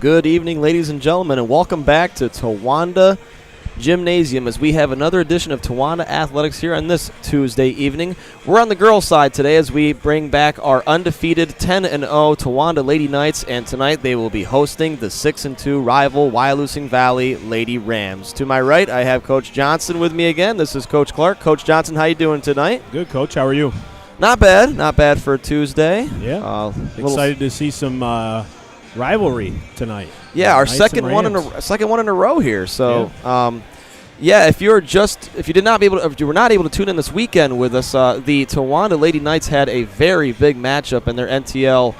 Good evening, ladies and gentlemen, and welcome back to Towanda Gymnasium as we have another edition of Towanda Athletics here on this Tuesday evening. We're on the girls' side today as we bring back our undefeated 10-0 Towanda Lady Knights, and tonight they will be hosting the 6-2 rival Wyalusing Valley Lady Rams. To my right, I have Coach Johnson with me again. This is Coach Clark. Coach Johnson, how you doing tonight? Good, Coach. How are you? Not bad for a Tuesday. Yeah, excited to see some rivalry tonight. Yeah, our second one in a row here. So, if you were not able to tune in this weekend with us, the Towanda Lady Knights had a very big matchup in their NTL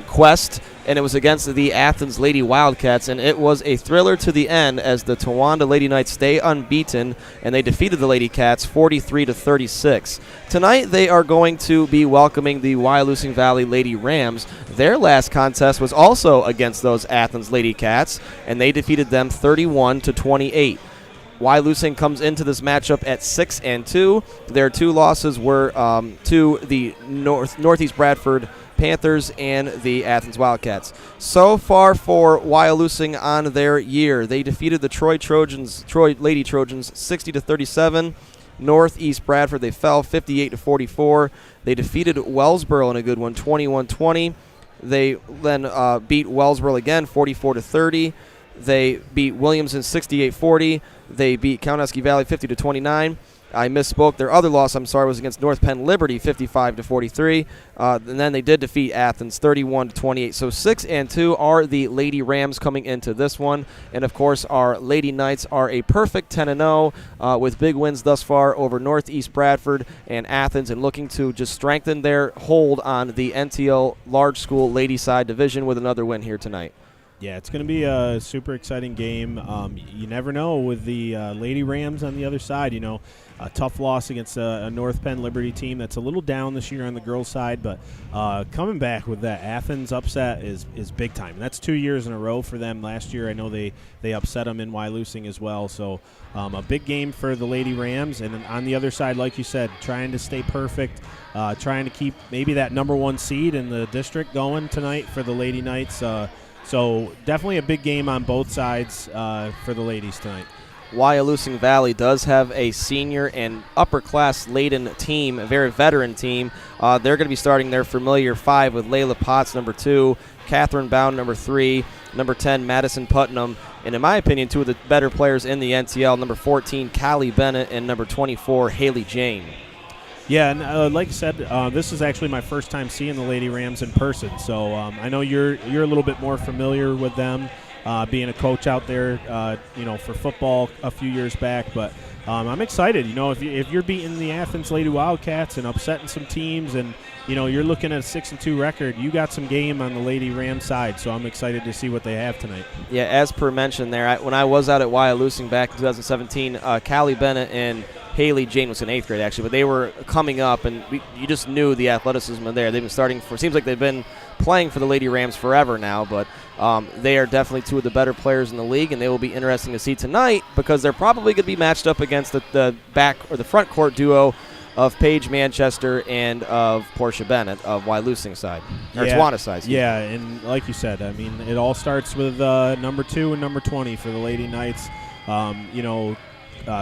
quest, and it was against the Athens Lady Wildcats, and it was a thriller to the end as the Towanda Lady Knights stay unbeaten, and they defeated the Lady Cats 43-36. Tonight they are going to be welcoming the Wyalusing Valley Lady Rams. Their last contest was also against those Athens Lady Cats, and they defeated them 31-28. Wyalusing comes into this matchup at 6-2. Their two losses were to the Northeast Bradford Panthers and the Athens Wildcats. So far for Wyalusing on their year, they defeated the Troy Lady Trojans 60-37. Northeast Bradford, they fell 58-44. They defeated Wellsboro in a good one, 21-20. They then beat Wellsboro again, 44-30. They beat Williamson 68-40. They beat Kaunaski Valley 50-29. I misspoke. Their other loss, was against North Penn Liberty 55-43. And then they did defeat Athens 31-28. So 6-2 are the Lady Rams coming into this one. And, of course, our Lady Knights are a perfect 10-0 with big wins thus far over Northeast Bradford and Athens, and looking to just strengthen their hold on the NTL large school lady side division with another win here tonight. Yeah, it's going to be a super exciting game. You never know with the Lady Rams on the other side. You know, a tough loss against a North Penn Liberty team that's a little down this year on the girls' side, but coming back with that Athens upset is big time. And that's 2 years in a row for them. Last year, I know they upset them in Wyalusing as well. So a big game for the Lady Rams. And on the other side, like you said, trying to stay perfect, trying to keep maybe that number one seed in the district going tonight for the Lady Knights. So definitely a big game on both sides for the ladies tonight. Wyalusing Valley does have a senior and upper-class laden team, a very veteran team. They're going to be starting their familiar five with Layla Potts, number 2, Catherine Bound, number 3, number 10, Madison Putnam, and in my opinion, two of the better players in the NTL, number 14, Callie Bennett, and number 24, Haley Jane. Yeah, and like I said, this is actually my first time seeing the Lady Rams in person. So I know you're a little bit more familiar with them, being a coach out there, for football a few years back. But I'm excited. You know, if you're beating the Athens Lady Wildcats and upsetting some teams, and you're looking at a 6-2 record, you got some game on the Lady Ram side. So I'm excited to see what they have tonight. Yeah, as per mentioned there, when I was out at Wyalusing back in 2017, Callie Bennett and Haley Jane was in 8th grade, actually, but they were coming up, and you just knew the athleticism there. They've been seems like they've been playing for the Lady Rams forever now, but they are definitely two of the better players in the league, and they will be interesting to see tonight because they're probably going to be matched up against the back or the front court duo of Paige Manchester and of Portia Bennett of Wyalusing side, or Towanda side. Yeah, and like you said, I mean, it all starts with number 2 and number 20 for the Lady Knights.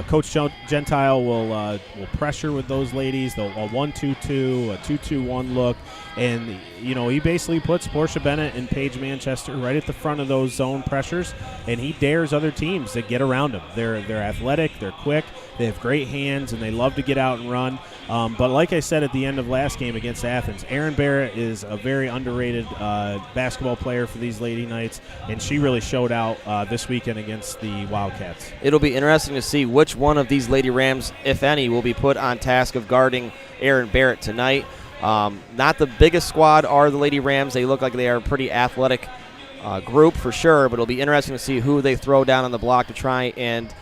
Coach Gentile will pressure with those ladies. They'll a 1-2-2, a 2-2-1 look, and he basically puts Portia Bennett and Paige Manchester right at the front of those zone pressures, and he dares other teams to get around them. They're athletic, they're quick, they have great hands, and they love to get out and run. But like I said at the end of last game against Athens, Erin Barrett is a very underrated basketball player for these Lady Knights, and she really showed out this weekend against the Wildcats. It'll be interesting to see which one of these Lady Rams, if any, will be put on task of guarding Erin Barrett tonight. Not the biggest squad are the Lady Rams. They look like they are a pretty athletic group for sure, but it'll be interesting to see who they throw down on the block to try and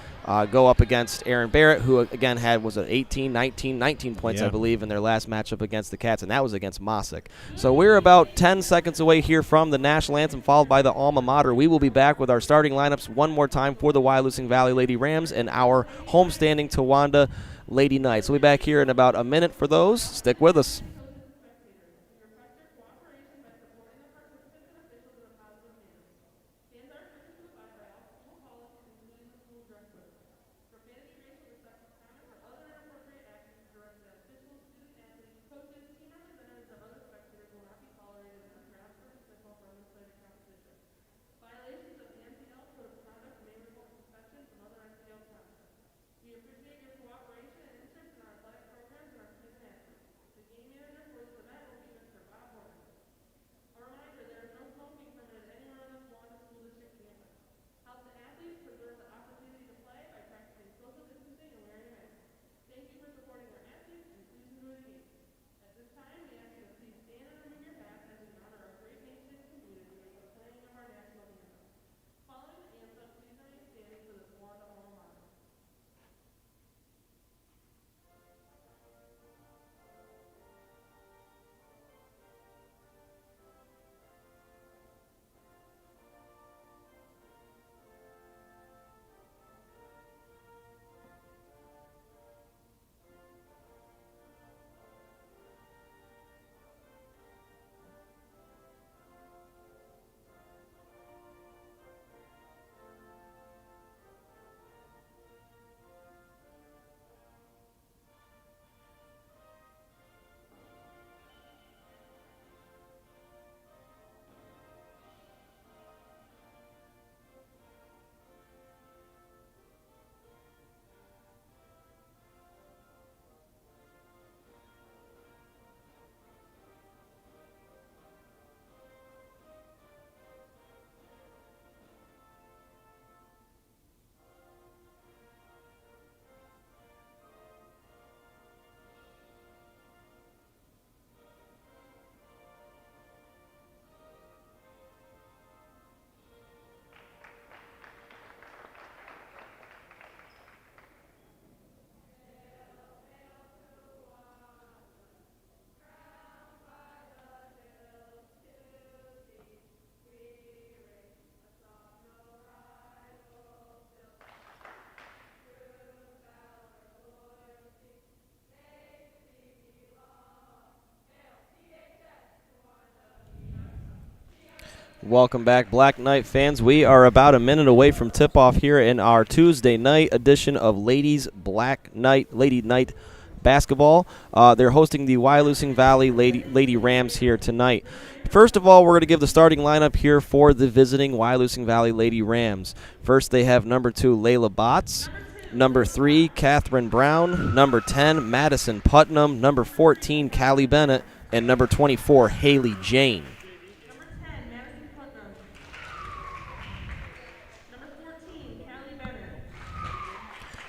go up against Erin Barrett, who again had 19 points, I believe, in their last matchup against the Cats, and that was against Mossick. So we're about 10 seconds away here from the national anthem, followed by the alma mater. We will be back with our starting lineups one more time for the Wyalusing Valley Lady Rams and our homestanding Towanda Lady Knights. We'll be back here in about a minute for those. Stick with us. Welcome back, Black Knight fans. We are about a minute away from tip-off here in our Tuesday night edition of Lady Knight basketball. They're hosting the Wyalusing Valley Lady Rams here tonight. First of all, we're going to give the starting lineup here for the visiting Wyalusing Valley Lady Rams. First, they have number 2, Layla Botts. Number 3, Catherine Brown. Number 10, Madison Putnam. Number 14, Callie Bennett. And number 24, Haley Jane.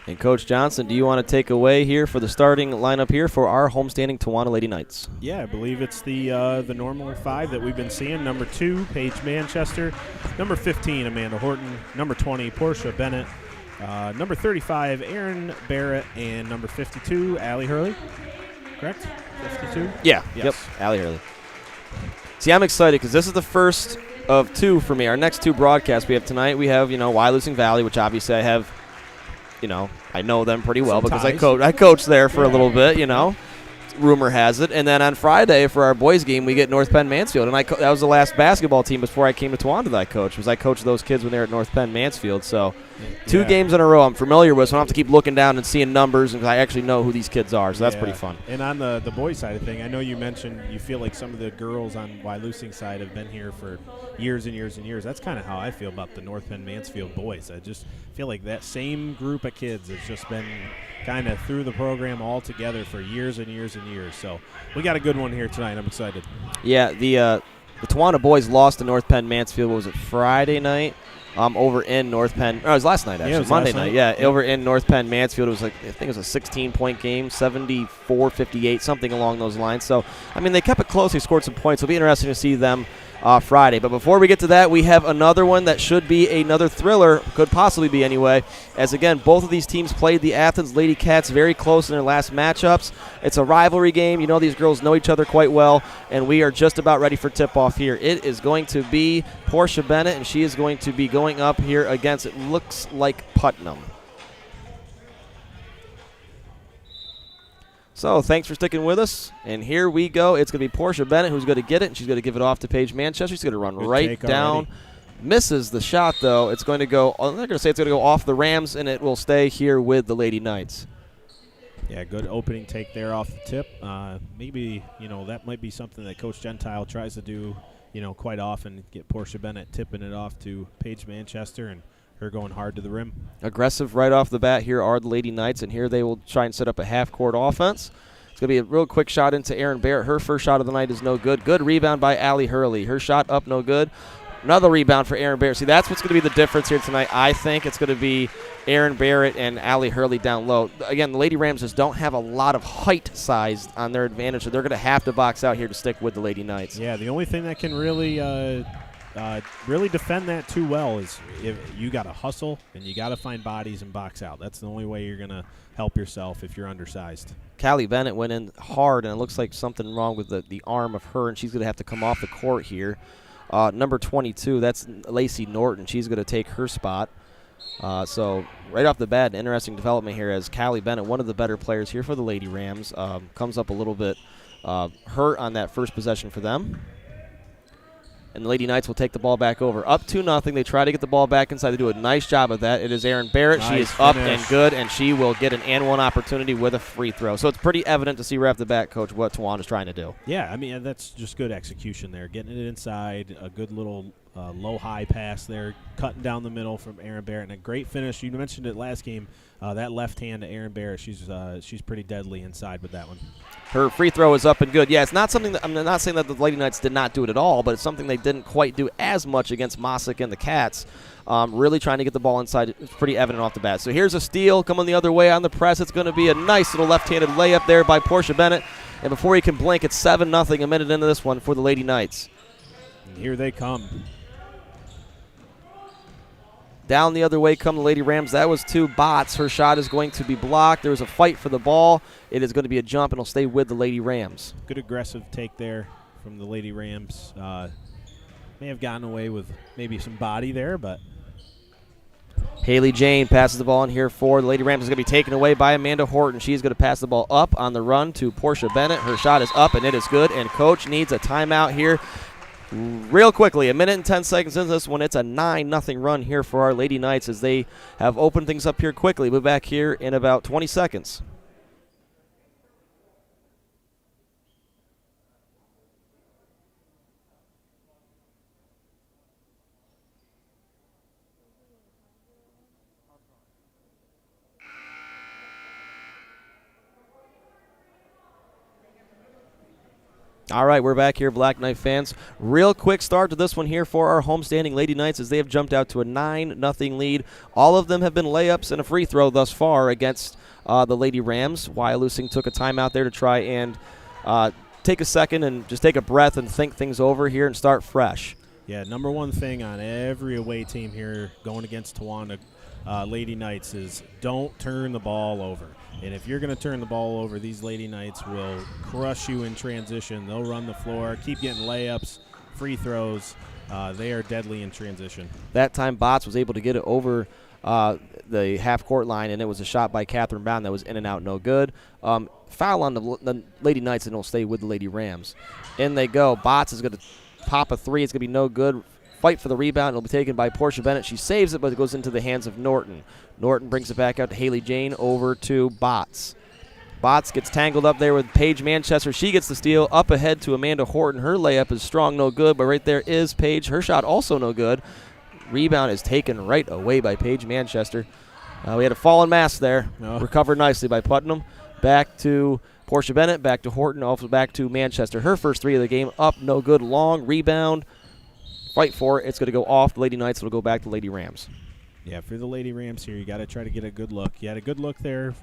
And Coach Johnson, do you want to take away here for the starting lineup here for our homestanding Tawana Lady Knights? Yeah, I believe it's the normal 5 that we've been seeing. Number 2, Paige Manchester. Number 15, Amanda Horton. Number 20, Portia Bennett. Number 35, Erin Barrett. And number 52, Allie Hurley. Correct? 52? Yeah. Yes. Yep. Allie Hurley. See, I'm excited because this is the first of 2 for me. Our next 2 broadcasts we have tonight, we have, Wyalusing Valley, which obviously I have, I know them pretty well because I coached there for a little bit, Rumor has it. And then on Friday for our boys game, we get North Penn Mansfield. And that was the last basketball team before I came to Towanda that I coached, because I coached those kids when they were at North Penn Mansfield. So 2 games in a row I'm familiar with, so I don't have to keep looking down and seeing numbers, and I actually know who these kids are. So that's pretty fun. And on the boys side of thing, I know you mentioned you feel like some of the girls on Wyalusing side have been here for years and years and years. That's kind of how I feel about the North Penn Mansfield boys. I just feel like that same group of kids has just been kind of through the program all together for years and years and years. So we got a good one here tonight. I'm excited. Yeah, the Tawana boys lost to North Penn Mansfield. What was it, Friday night? Over in North Penn. Oh, it was last night, actually. Yeah, it was Monday last night. night. Yeah, over in North Penn Mansfield. It was I think it was a 16-point game, 74-58, something along those lines. So, they kept it close. They scored some points. It'll be interesting to see them Friday. But before we get to that, we have another one that should be another thriller, could possibly be anyway, as again, both of these teams played the Athens Lady Cats very close in their last matchups. It's a rivalry game. These girls know each other quite well, and we are just about ready for tip-off here. It is going to be Portia Bennett, and she is going to be going up here against, it looks like, Putnam. So thanks for sticking with us, and here we go. It's going to be Portia Bennett who's going to get it, and she's going to give it off to Paige Manchester. She's going to run right down. Misses the shot, though. It's going to go, they're going to say it's going to go off the Rams, and it will stay here with the Lady Knights. Yeah, good opening take there off the tip. Maybe, that might be something that Coach Gentile tries to do, quite often, get Portia Bennett tipping it off to Paige Manchester and her going hard to the rim. Aggressive right off the bat here are the Lady Knights, and here they will try and set up a half-court offense. It's going to be a real quick shot into Erin Barrett. Her first shot of the night is no good. Good rebound by Allie Hurley. Her shot up, no good. Another rebound for Erin Barrett. See, that's what's going to be the difference here tonight. I think it's going to be Erin Barrett and Allie Hurley down low. Again, the Lady Rams just don't have a lot of height size on their advantage, so they're going to have to box out here to stick with the Lady Knights. Yeah, the only thing that can really defend that too well is if you got to hustle and you got to find bodies and box out. That's the only way you're going to help yourself if you're undersized. Callie Bennett went in hard, and it looks like something wrong with the arm of her, and she's going to have to come off the court here. Number 22, that's Lacey Norton. She's going to take her spot. So right off the bat, an interesting development here as Callie Bennett, one of the better players here for the Lady Rams, comes up a little bit hurt on that first possession for them. And the Lady Knights will take the ball back over. Up 2-0. They try to get the ball back inside. They do a nice job of that. It is Erin Barrett. Nice she is finish. up and good, and she will get an and-one opportunity with a free throw. So it's pretty evident to see right off the bat, Coach, what Tawanda's trying to do. Yeah, that's just good execution there. Getting it inside, a good little low-high pass there, cutting down the middle from Erin Barrett, and a great finish. You mentioned it last game, that left hand to Erin Barrett. She's pretty deadly inside with that one. Her free throw is up and good. Yeah, it's not something that, I'm not saying that the Lady Knights did not do it at all, but it's something they didn't quite do as much against Mossick and the Cats. Really trying to get the ball inside. It's pretty evident off the bat. So here's a steal coming the other way on the press. It's going to be a nice little left-handed layup there by Portia Bennett. And before you can blink, it's 7-0 a minute into this one for the Lady Knights. And here they come. Down the other way come the Lady Rams. That was to Botts. Her shot is going to be blocked. There was a fight for the ball. It is going to be a jump, and it'll stay with the Lady Rams. Good aggressive take there from the Lady Rams. May have gotten away with maybe some body there, but Haley Jane passes the ball in here for the Lady Rams. Is going to be taken away by Amanda Horton. She's going to pass the ball up on the run to Portia Bennett. Her shot is up, and it is good, and Coach needs a timeout here. Real quickly, a minute and 10 seconds into this one, it's a 9-0 run here for our Lady Knights as they have opened things up here quickly. We'll be back here in about 20 seconds. All right, we're back here, Black Knight fans. Real quick start to this one here for our homestanding Lady Knights as they have jumped out to a 9-0 lead. All of them have been layups and a free throw thus far against the Lady Rams. Wyalusing took a timeout there to try and take a second and just take a breath and think things over here and start fresh. Yeah, number one thing on every away team here going against Towanda Lady Knights is don't turn the ball over. And if you're going to turn the ball over, these Lady Knights will crush you in transition. They'll run the floor, keep getting layups, free throws. They are deadly in transition. That time, Botts was able to get it over the half-court line, and it was a shot by Catherine Brown that was in and out, no good. Foul on the Lady Knights, and it'll stay with the Lady Rams. In they go. Botts is going to pop a three. It's going to be no good. Fight for the rebound. It'll be taken by Portia Bennett. She saves it, but it goes into the hands of Norton. Norton brings it back out to Haley Jane over to Botts. Botts gets tangled up there with Paige Manchester. She gets the steal up ahead to Amanda Horton. Her layup is strong, no good, but right there is Paige. Her shot also no good. Rebound is taken right away by Paige Manchester. We had a fallen mask there. Oh. Recovered nicely by Putnam. Back to Portia Bennett, back to Horton, also back to Manchester. Her first three of the game up, no good. Long rebound. Fight for it. It's going to go off the Lady Knights. It'll go back to Lady Rams. Yeah, for the Lady Rams here, you got to try to get a good look. You had a good look there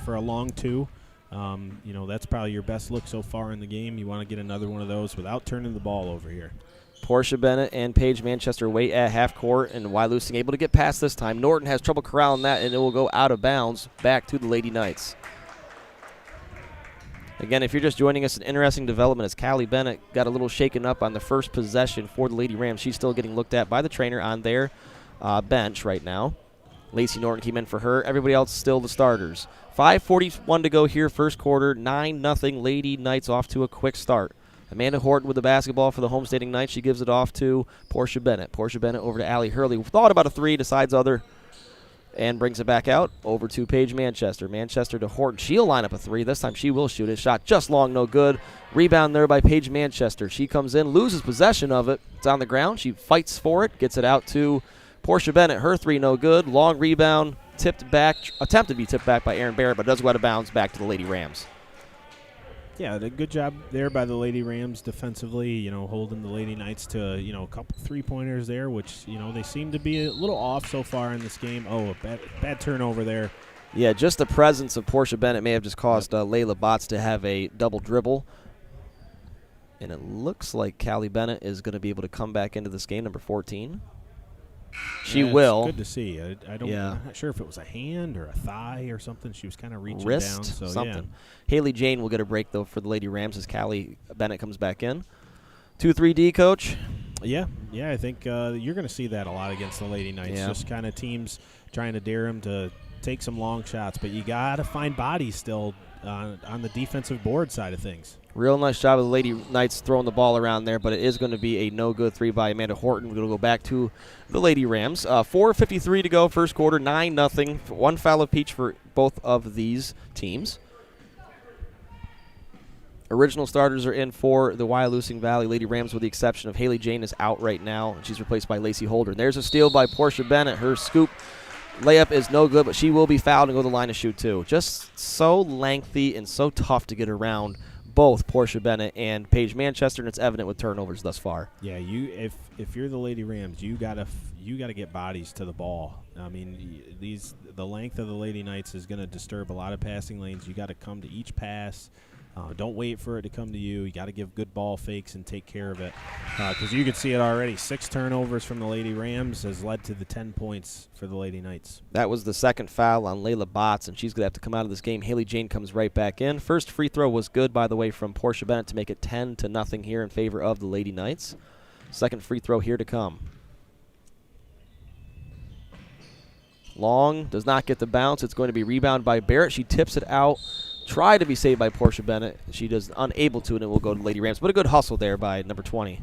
for a long two. That's probably your best look so far in the game. You want to get another one of those without turning the ball over here. Portia Bennett and Paige Manchester wait at half court, and Wyalusing able to get past this time. Norton has trouble corralling that, and it will go out of bounds back to the Lady Knights. Again, if you're just joining us, an interesting development as Callie Bennett got a little shaken up on the first possession for the Lady Rams. She's still getting looked at by the trainer on their bench right now. Lacey Norton came in for her. Everybody else still the starters. 5:41 to go here, first quarter. 9-0 Lady Knights off to a quick start. Amanda Horton with the basketball for the homestanding Knights. She gives it off to Portia Bennett. Portia Bennett over to Allie Hurley. Thought about a three, decides other, and brings it back out over to Paige Manchester. Manchester to Horton. She'll line up a three. This time she will shoot it. Shot just long, no good. Rebound there by Paige Manchester. She comes in, loses possession of it. It's on the ground. She fights for it, gets it out to Portia Bennett. Her three, no good. Long rebound, tipped back, attempted to be tipped back by Erin Barrett, but does go out of bounds back to the Lady Rams. Yeah, a good job there by the Lady Rams defensively, holding the Lady Knights to, a couple three-pointers there, which, they seem to be a little off so far in this game. Oh, a bad turnover there. Yeah, just the presence of Portia Bennett may have just caused Layla Botts to have a double dribble. And it looks like Callie Bennett is going to be able to come back into this game, number 14. She will. It's good to see. I'm not sure if it was a hand or a thigh or something. She was kind of reaching wrist, down. So something. Yeah. Haley Jane will get a break, though, for the Lady Rams as Callie Bennett comes back in. 2-3-D, Coach? Yeah, I think you're going to see that a lot against the Lady Knights. Yeah. Just kind of teams trying to dare them to take some long shots. But you got to find bodies still on the defensive board side of things. Real nice job of the Lady Knights throwing the ball around there, but it is going to be a no-good three by Amanda Horton. We're going to go back to the Lady Rams. 4:53 to go, first quarter, 9-0. One foul apiece for both of these teams. Original starters are in for the Wyalusing Valley Lady Rams with the exception of Haley Jane is out right now, and she's replaced by Lacey Holder. And there's a steal by Portia Bennett. Her scoop layup is no good, but she will be fouled and go to the line to shoot too. Just so lengthy and so tough to get around both Portia Bennett and Paige Manchester, and it's evident with turnovers thus far. Yeah, if you're the Lady Rams, you gotta get bodies to the ball. I mean, the length of the Lady Knights is going to disturb a lot of passing lanes. You got to come to each pass. Don't wait for it to come to you. You got to give good ball fakes and take care of it. Because you can see it already. 6 turnovers from the Lady Rams has led to the 10 points for the Lady Knights. That was the second foul on Layla Botts, and she's going to have to come out of this game. Haley Jane comes right back in. First free throw was good, by the way, from Portia Bennett to make it 10-0 here in favor of the Lady Knights. Second free throw here to come. Long, does not get the bounce. It's going to be rebounded by Barrett. She tips it out. Try to be saved by Portia Bennett. She does unable to, and it will go to Lady Rams. But a good hustle there by number 20.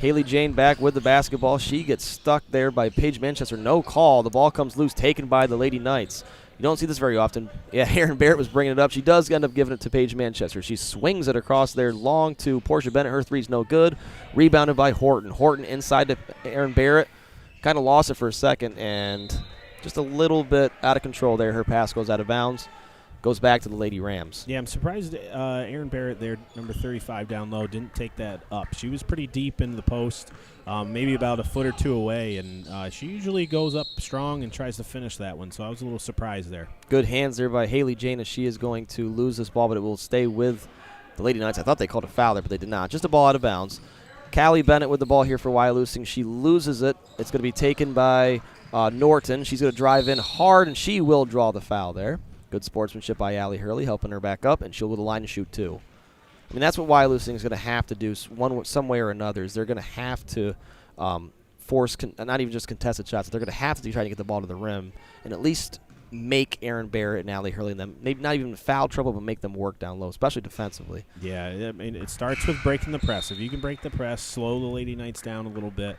Haley Jane back with the basketball. She gets stuck there by Paige Manchester. No call. The ball comes loose, taken by the Lady Knights. You don't see this very often. Yeah, Erin Barrett was bringing it up. She does end up giving it to Paige Manchester. She swings it across there long to Portia Bennett. Her three's no good. Rebounded by Horton. Horton inside to Erin Barrett. Kind of lost it for a second and just a little bit out of control there. Her pass goes out of bounds. Goes back to the Lady Rams. Yeah, I'm surprised Erin Barrett there, number 35 down low, didn't take that up. She was pretty deep into the post, maybe about a foot or two away, and she usually goes up strong and tries to finish that one, so I was a little surprised there. Good hands there by Haley Jane as she is going to lose this ball, but it will stay with the Lady Knights. I thought they called a foul there, but they did not. Just a ball out of bounds. Callie Bennett with the ball here for Wyalusing. She loses it. It's going to be taken by Norton. She's going to drive in hard, and she will draw the foul there. Good sportsmanship by Allie Hurley, helping her back up, and she'll go to the line to shoot two. I mean, that's what Wyalusing is going to have to do some way or another. Is they're going to have to force, not even just contested shots, they're going to have to try to get the ball to the rim and at least make Erin Barrett and Allie Hurley and them, maybe not even foul trouble, but make them work down low, especially defensively. Yeah, I mean, it starts with breaking the press. If you can break the press, slow the Lady Knights down a little bit,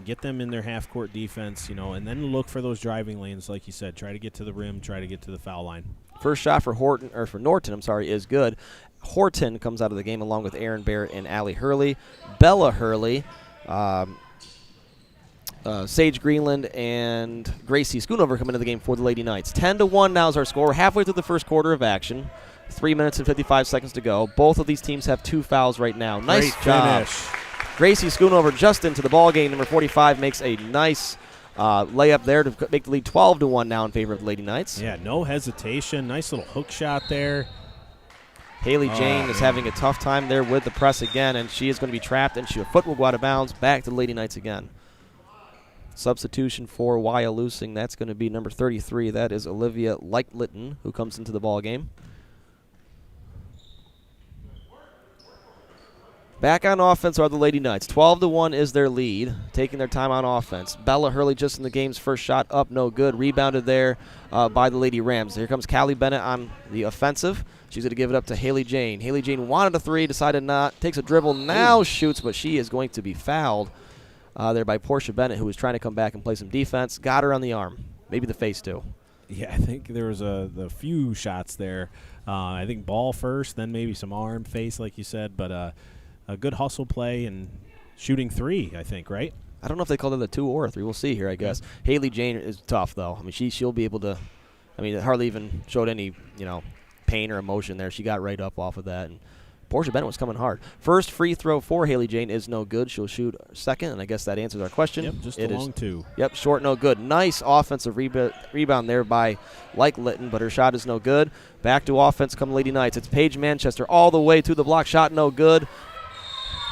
get them in their half-court defense, and then look for those driving lanes, like you said. Try to get to the rim, try to get to the foul line. First shot for Norton, is good. Horton comes out of the game along with Erin Barrett and Allie Hurley. Bella Hurley, Sage Greenland, and Gracie Schoonover come into the game for the Lady Knights. 10-1 now is our score. We're halfway through the first quarter of action. 3 minutes and 55 seconds to go. Both of these teams have 2 fouls right now. Nice job. Gracie Schoonover just into the ball game. Number 45 makes a nice layup there to make the lead 12-1 now in favor of the Lady Knights. Yeah, no hesitation. Nice little hook shot there. Haley Jane is having a tough time there with the press again, and she is going to be trapped, and her foot will go out of bounds. Back to the Lady Knights again. Substitution for Wyalusing. That's going to be number 33. That is Olivia Lightlitten, who comes into the ball game. Back on offense are the Lady Knights. 12-1 is their lead, taking their time on offense. Bella Hurley just in the game's first shot up, no good. Rebounded there by the Lady Rams. Here comes Callie Bennett on the offensive. She's going to give it up to Haley Jane. Haley Jane wanted a three, decided not. Takes a dribble, now shoots, but she is going to be fouled there by Portia Bennett, who was trying to come back and play some defense. Got her on the arm, maybe the face too. Yeah, I think there was the few shots there. I think ball first, then maybe some arm, face, like you said, but a good hustle play and shooting three, I think, right? I don't know if they called it a 2 or a 3. We'll see here, I guess. Yeah. Haley Jane is tough, though. I mean, she'll be able to. I mean, it hardly even showed any pain or emotion there. She got right up off of that, and Portia Bennett was coming hard. First free throw for Haley Jane is no good. She'll shoot second, and I guess that answers our question. Yep, just a long two. Yep, short, no good. Nice offensive rebound there by Lightlitten, but her shot is no good. Back to offense come Lady Knights. It's Paige Manchester all the way to the block. Shot no good.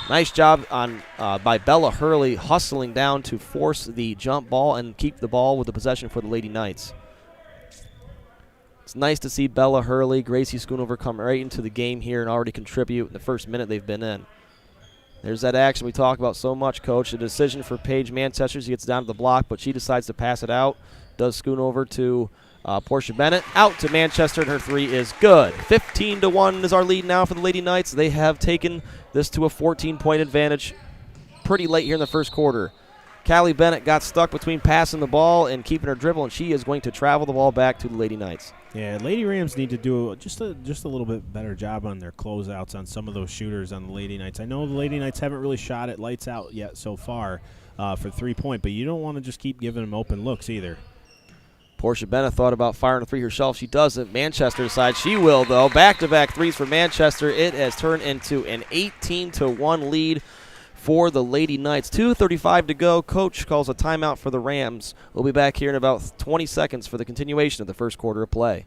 Nice job on by Bella Hurley hustling down to force the jump ball and keep the ball with the possession for the Lady Knights. It's nice to see Bella Hurley, Gracie Schoonover come right into the game here and already contribute in the first minute they've been in. There's that action we talk about so much, Coach. A decision for Paige Manchester. She gets down to the block, but she decides to pass it out. Does Schoonover to Portia Bennett. Out to Manchester, and her three is good. 15-1 is our lead now for the Lady Knights. They have taken this to a 14-point advantage pretty late here in the first quarter. Callie Bennett got stuck between passing the ball and keeping her dribble, and she is going to travel the ball back to the Lady Knights. Yeah, Lady Rams need to do just a little bit better job on their closeouts on some of those shooters on the Lady Knights. I know the Lady Knights haven't really shot it lights out yet so far for 3-point, but you don't want to just keep giving them open looks either. Portia Bennett thought about firing a three herself. She doesn't. Manchester decides she will, though. Back-to-back threes for Manchester. It has turned into an 18-1 lead for the Lady Knights. 2:35 to go. Coach calls a timeout for the Rams. We'll be back here in about 20 seconds for the continuation of the first quarter of play.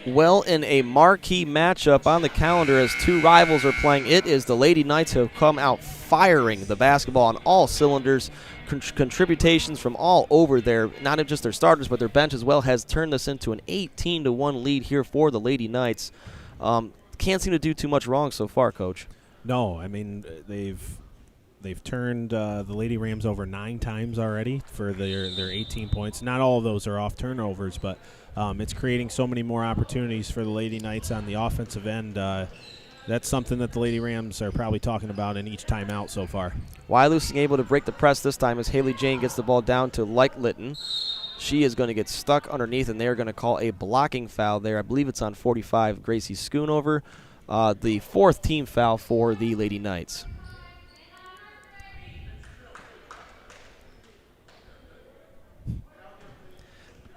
Well, in a marquee matchup on the calendar as two rivals are playing, it is the Lady Knights who have come out firing the basketball on all cylinders. Contributions from all over there, not just their starters, but their bench as well, has turned this into an 18-1 lead here for the Lady Knights. Can't seem to do too much wrong so far, Coach. No, I mean, they've turned the Lady Rams over 9 times already for their 18 points. Not all of those are off turnovers, but it's creating so many more opportunities for the Lady Knights on the offensive end. That's something that the Lady Rams are probably talking about in each timeout so far. Wyalusing able to break the press this time as Haley Jane gets the ball down to Litton. She is going to get stuck underneath, and they're going to call a blocking foul there. I believe it's on 45, Gracie Schoonover. The 4th team foul for the Lady Knights.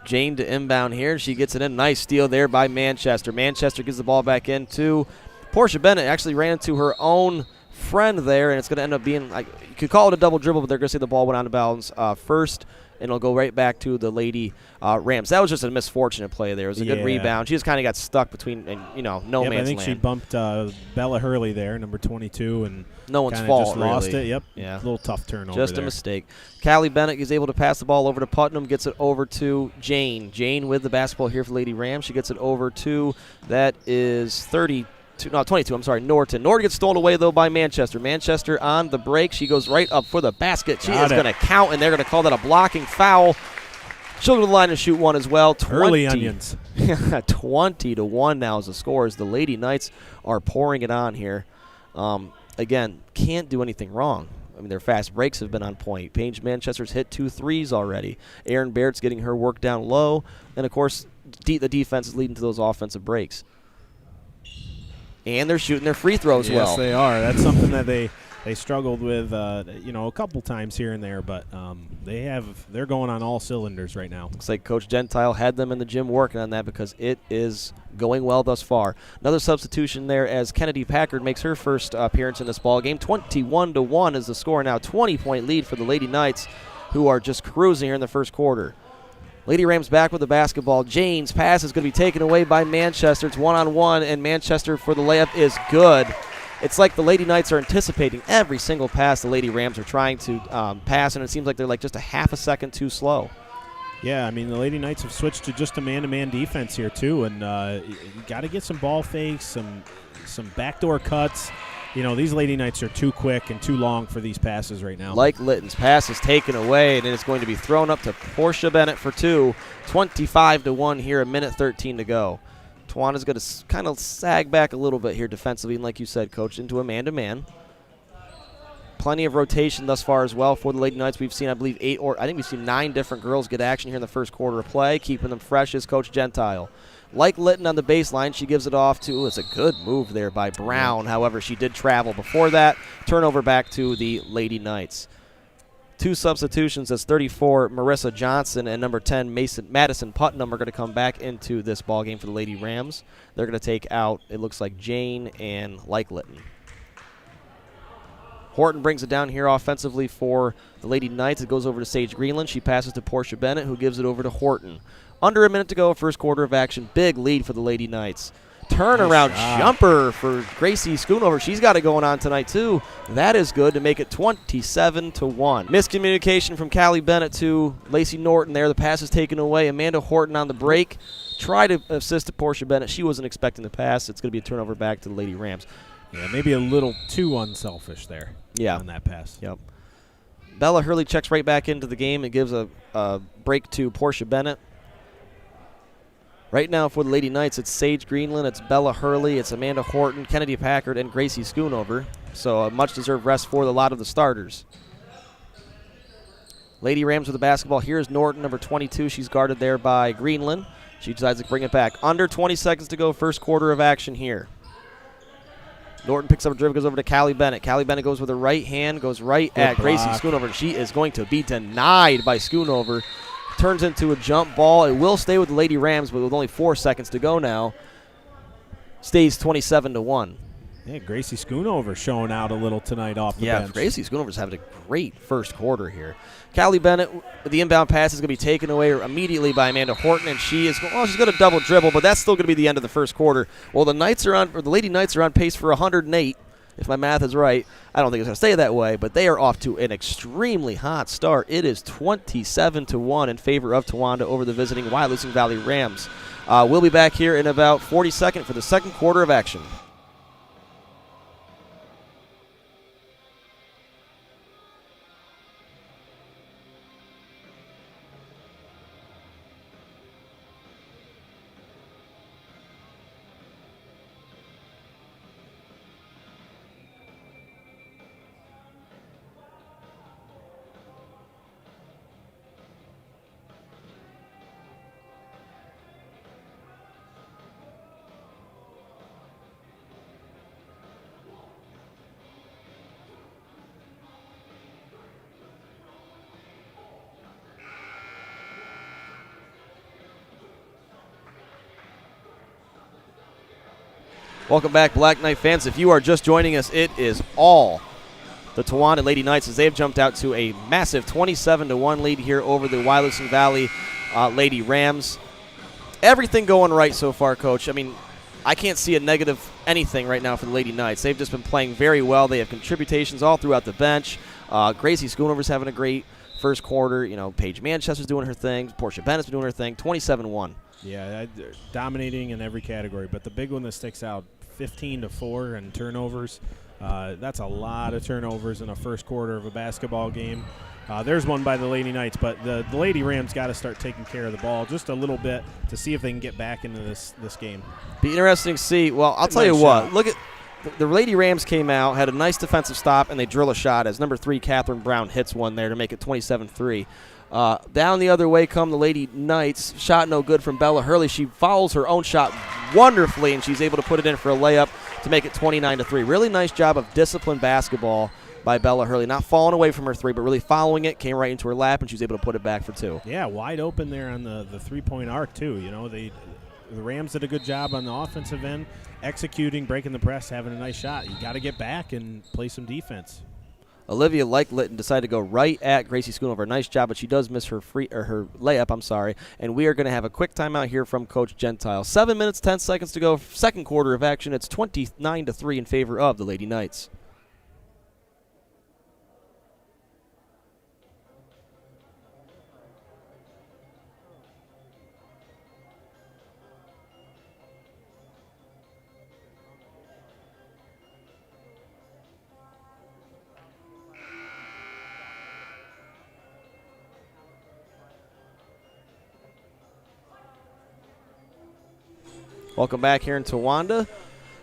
Jane to inbound here. She gets it in. Nice steal there by Manchester. Manchester gives the ball back in to Portia Bennett. Actually ran into her own friend there, and it's going to end up being, like, you could call it a double dribble, but they're going to say the ball went out of bounds first, and it'll go right back to the Lady Rams. That was just a misfortunate play there. It was a good rebound. She just kind of got stuck between, no man's land. I think she bumped Bella Hurley there, number 22, and no one's fault, just lost it. Yep. Yeah. A little tough turnover Just there. A mistake. Callie Bennett is able to pass the ball over to Putnam, gets it over to Jane. Jane with the basketball here for Lady Rams. She gets it over to, that is 22, I'm sorry, Norton. Norton gets stolen away, though, by Manchester. Manchester on the break. She goes right up for the basket. She is going to count, and they're going to call that a blocking foul. She'll go to the line and shoot one as well. Early onions. 20-1 now is the score as the Lady Knights are pouring it on here. Again, can't do anything wrong. I mean, their fast breaks have been on point. Paige Manchester's hit 2 threes already. Erin Barrett's getting her work down low. And, of course, the defense is leading to those offensive breaks. And they're shooting their free throws well. Yes, they are. That's something that they struggled with, a couple times here and there, but they're going on all cylinders right now. Looks like Coach Gentile had them in the gym working on that because it is going well thus far. Another substitution there as Kennedy Packard makes her first appearance in this ball game. 21-1 is the score now. 20-point lead for the Lady Knights, who are just cruising here in the first quarter. Lady Rams back with the basketball. Jane's pass is going to be taken away by Manchester. It's one-on-one, and Manchester for the layup is good. It's like the Lady Knights are anticipating every single pass the Lady Rams are trying to pass, and it seems like they're like just a half a second too slow. Yeah, I mean, the Lady Knights have switched to just a man-to-man defense here, too, and you got to get some ball fakes, some backdoor cuts. These Lady Knights are too quick and too long for these passes right now. Like Litton's pass is taken away, and it is going to be thrown up to Portia Bennett for 2. 25-1 here, a minute 13 to go. Tawana's going to kind of sag back a little bit here defensively, and like you said, Coach, into a man-to-man. Plenty of rotation thus far as well for the Lady Knights. We've seen, I believe, 9 different girls get action here in the first quarter of play, keeping them fresh as Coach Gentile. Like Litton on the baseline, she gives it off to, it's a good move there by Brown. However, she did travel before that. Turnover back to the Lady Knights. 2 substitutions as 34, Marissa Johnson, and number 10, Madison Putnam are going to come back into this ball game for the Lady Rams. They're going to take out, it looks like, Jane and Like Litton. Horton brings it down here offensively for the Lady Knights. It goes over to Sage Greenland. She passes to Portia Bennett, who gives it over to Horton. Under a minute to go, first quarter of action. Big lead for the Lady Knights. Turnaround jumper for Gracie Schoonover. She's got it going on tonight, too. That is good to make it 27-1. Miscommunication from Callie Bennett to Lacey Norton there. The pass is taken away. Amanda Horton on the break. Try to assist to Portia Bennett. She wasn't expecting the pass. It's going to be a turnover back to the Lady Rams. Yeah, maybe a little too unselfish there on that pass. Yep. Bella Hurley checks right back into the game and gives a break to Portia Bennett. Right now for the Lady Knights, it's Sage Greenland, it's Bella Hurley, it's Amanda Horton, Kennedy Packard, and Gracie Schoonover. So a much-deserved rest for a lot of the starters. Lady Rams with the basketball. Here's Norton, number 22. She's guarded there by Greenland. She decides to bring it back. Under 20 seconds to go, first quarter of action here. Norton picks up a dribble, goes over to Callie Bennett. Callie Bennett goes with her right hand, goes right at Gracie Schoonover. She is going to be denied by Schoonover. Turns into a jump ball. It will stay with the Lady Rams, but with only 4 seconds to go now, stays 27-1. Yeah, Gracie Schoonover showing out a little tonight off the bench. Yeah, Gracie Schoonover's having a great first quarter here. Callie Bennett, the inbound pass is going to be taken away immediately by Amanda Horton, and she's going to double dribble, but that's still going to be the end of the first quarter. Well, the Lady Knights are on pace for 108, if my math is right. I don't think it's going to stay that way, but they are off to an extremely hot start. It is 27-1 in favor of Towanda over the visiting Wyalusing Valley Rams. We'll be back here in about 40 seconds for the second quarter of action. Welcome back, Black Knight fans. If you are just joining us, it is all the Towanda Lady Knights as they've jumped out to a massive 27-1 lead here over the Wyalusing Valley Lady Rams. Everything going right so far, Coach. I mean, I can't see a negative anything right now for the Lady Knights. They've just been playing very well. They have contributions all throughout the bench. Gracie Schoonover's having a great first quarter. You know, Paige Manchester's doing her thing. Portia Bennett's been doing her thing. 27-1. Yeah, dominating in every category. But the big one that sticks out, 15-4 and turnovers. That's a lot of turnovers in a first quarter of a basketball game. There's one by the Lady Knights, but the Lady Rams got to start taking care of the ball just a little bit to see if they can get back into this game. Be interesting to see. Well, I'll tell you what. Look at the Lady Rams came out, had a nice defensive stop, and they drill a shot as number 3 Catherine Brown hits one there to make it 27-3. Down the other way come the Lady Knights. Shot no good from Bella Hurley. She fouls her own shot wonderfully, and she's able to put it in for a layup to make it 29-3. Really nice job of disciplined basketball by Bella Hurley. Not falling away from her three, but really following it, came right into her lap, and she was able to put it back for 2. Yeah, wide open there on the three-point arc, too. You know, the Rams did a good job on the offensive end, executing, breaking the press, having a nice shot. You got to get back and play some defense. Olivia Lytton decided to go right at Gracie Schoonover. Nice job, but she does miss her her layup, and we are going to have a quick timeout here from Coach Gentile. 7 minutes, 10 seconds to go. Second quarter of action. It's 29-3 in favor of the Lady Knights. Welcome back here in Towanda.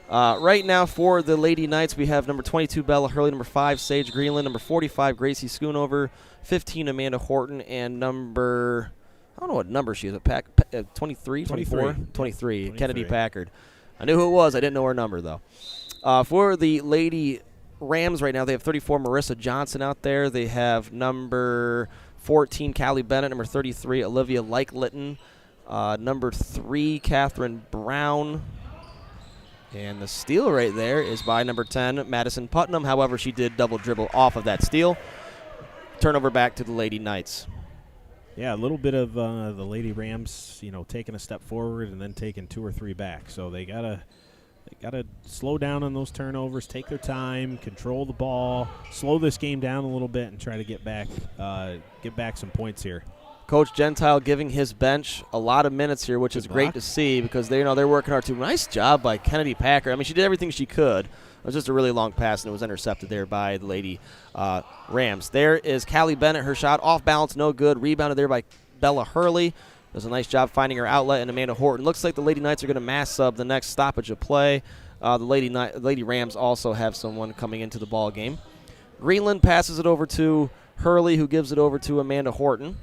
Right now for the Lady Knights, we have number 22, Bella Hurley, number 5, Sage Greenland, number 45, Gracie Schoonover, 15, Amanda Horton, and number, I don't know what number she is, 23, 24? 23, Kennedy Packard. I knew who it was. I didn't know her number, though. For the Lady Rams right now, they have 34, Marissa Johnson out there. They have number 14, Callie Bennett, number 33, Olivia Lytton. Number 3, Catherine Brown. And the steal right there is by number 10, Madison Putnam. However, she did double dribble off of that steal. Turnover back to the Lady Knights. Yeah, a little bit of the Lady Rams, taking a step forward and then taking 2 or 3 back. So they gotta slow down on those turnovers, take their time, control the ball, slow this game down a little bit, and try to get back some points here. Coach Gentile giving his bench a lot of minutes here, which is great to see because they're working hard too. Nice job by Kennedy Packer. I mean, she did everything she could. It was just a really long pass, and it was intercepted there by the Lady Rams. There is Callie Bennett. Her shot off balance, no good. Rebounded there by Bella Hurley. Does a nice job finding her outlet, and Amanda Horton. Looks like the Lady Knights are going to mass sub the next stoppage of play. The Lady Rams also have someone coming into the ball game. Greenland passes it over to Hurley, who gives it over to Amanda Horton.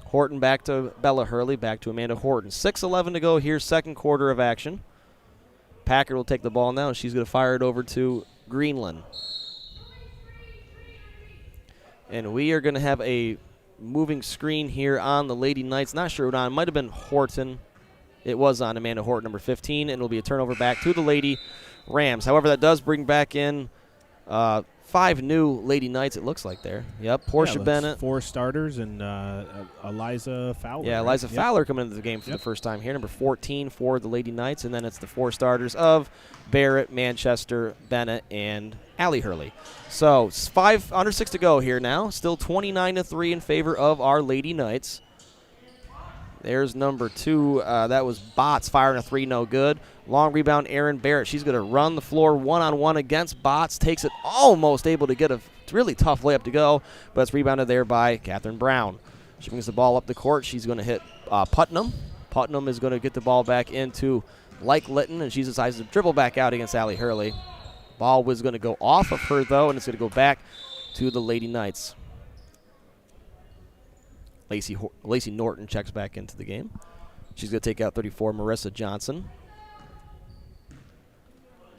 Horton back to Bella Hurley, back to Amanda Horton. 6:11 to go here, second quarter of action. Packard will take the ball now, and she's going to fire it over to Greenland. And we are going to have a moving screen here on the Lady Knights. Not sure what on. It might have been Horton. It was on Amanda Horton, number 15, and it'll be a turnover back to the Lady Rams. However, that does bring back in 5 new Lady Knights, it looks like there. Yep, Portia Bennett. 4 starters and Eliza Fowler. Yeah, Eliza Fowler coming into the game for the first time here, number 14 for the Lady Knights. And then it's the 4 starters of Barrett, Manchester, Bennett, and Allie Hurley. So under 6 to go here now. Still 29-3 in favor of our Lady Knights. There's number 2. That was Botts firing a 3, no good. Long rebound, Erin Barrett. She's going to run the floor one-on-one against Botts. Takes it, almost able to get a really tough layup to go, but it's rebounded there by Catherine Brown. She brings the ball up the court. She's going to hit Putnam. Putnam is going to get the ball back into Litton, and she decides to dribble back out against Allie Hurley. Ball was going to go off of her, though, and it's going to go back to the Lady Knights. Lacey Norton checks back into the game. She's going to take out 34, Marissa Johnson.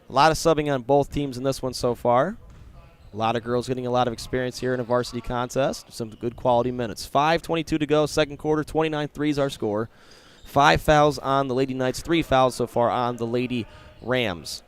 A lot of subbing on both teams in this one so far. A lot of girls getting a lot of experience here in a varsity contest. Some good quality minutes. 5:22 to go, second quarter. 29-3 is our score. 5 fouls on the Lady Knights, 3 fouls so far on the Lady Rams.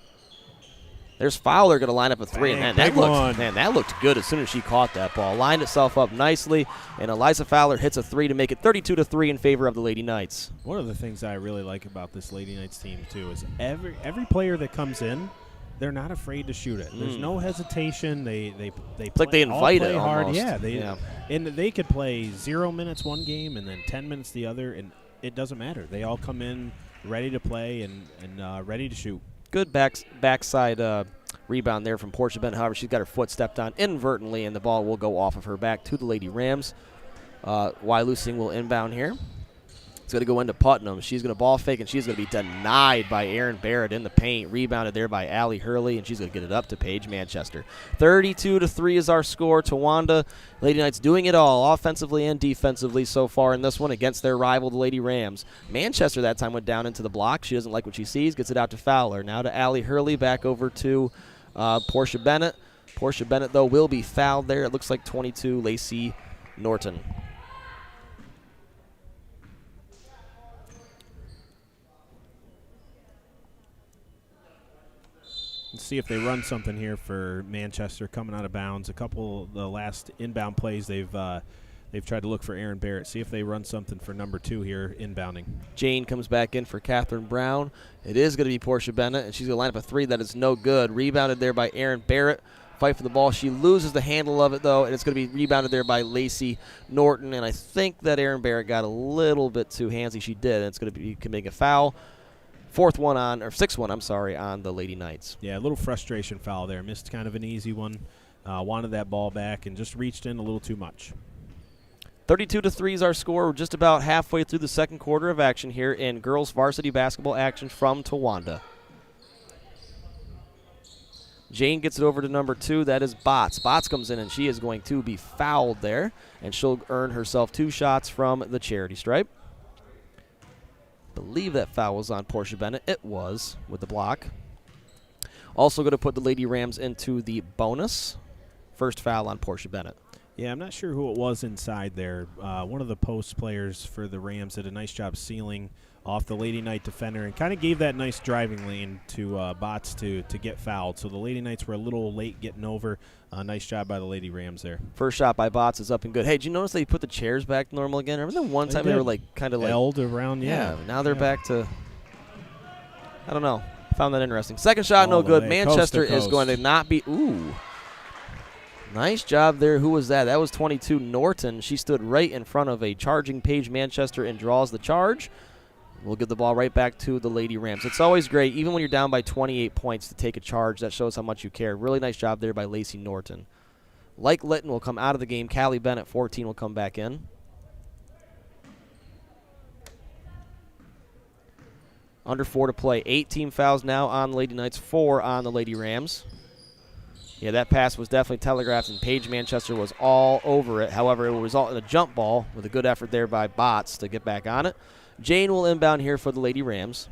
There's Fowler going to line up a 3, and that looked good as soon as she caught that ball. Lined itself up nicely, and Eliza Fowler hits a 3 to make it 32-3 in favor of the Lady Knights. One of the things I really like about this Lady Knights team, too, is every player that comes in, they're not afraid to shoot it. There's no hesitation. They it's like they invite it hard. almost. Yeah, and they could play 0 minutes one game and then 10 minutes the other, and it doesn't matter. They all come in ready to play and ready to shoot. Good backside rebound there from Portia Bennett. However, she's got her foot stepped on inadvertently, and the ball will go off of her back to the Lady Rams. Wyalusing will inbound here. It's going to go into Putnam. She's going to ball fake, and she's going to be denied by Erin Barrett in the paint. Rebounded there by Allie Hurley, and she's going to get it up to Paige Manchester. 32-3 is our score. Towanda Lady Knights doing it all, offensively and defensively so far in this one against their rival, the Lady Rams. Manchester that time went down into the block. She doesn't like what she sees, gets it out to Fowler. Now to Allie Hurley, back over to Portia Bennett. Portia Bennett, though, will be fouled there. It looks like 22, Lacey Norton. Let's see if they run something here for Manchester coming out of bounds. A couple of the last inbound plays they've tried to look for Erin Barrett. See if they run something for number 2 here inbounding. Jane comes back in for Catherine Brown. It is going to be Portia Bennett, and she's going to line up a 3 that is no good. Rebounded there by Erin Barrett. Fight for the ball. She loses the handle of it, though, and it's going to be rebounded there by Lacey Norton. And I think that Erin Barrett got a little bit too handsy. She did, and it's going to be committing a foul. 6th one, on the Lady Knights. Yeah, a little frustration foul there. Missed kind of an easy one. Wanted that ball back and just reached in a little too much. 32-3 is our score. We're just about halfway through the second quarter of action here in girls varsity basketball action from Towanda. Jane gets it over to number 2. That is Botts. Botts comes in, and she is going to be fouled there, and she'll earn herself 2 shots from the charity stripe. Believe that foul was on Portia Bennett. It was with the block. Also going to put the Lady Rams into the bonus. First foul on Portia Bennett. Yeah, I'm not sure who it was inside there. One of the post players for the Rams did a nice job sealing off the Lady Knight defender and kind of gave that nice driving lane to Botts to get fouled. So the Lady Knights were a little late getting over. Nice job by the Lady Rams there. First shot by Botts is up and good. Hey, did you notice they put the chairs back to normal again? Remember the one time they were like kind of like held around? Yeah. Now they're back to. I don't know. Found that interesting. Second shot, no good. Manchester is going to not be. Ooh. Nice job there. Who was that? That was 22 Norton. She stood right in front of a charging Paige Manchester and draws the charge. We'll give the ball right back to the Lady Rams. It's always great, even when you're down by 28 points, to take a charge. That shows how much you care. Really nice job there by Lacey Norton. Litton will come out of the game. Callie Bennett, 14, will come back in. Under 4 to play. 18 fouls now on the Lady Knights, 4 on the Lady Rams. Yeah, that pass was definitely telegraphed, and Paige Manchester was all over it. However, it will result in a jump ball with a good effort there by Botts to get back on it. Jane will inbound here for the Lady Rams.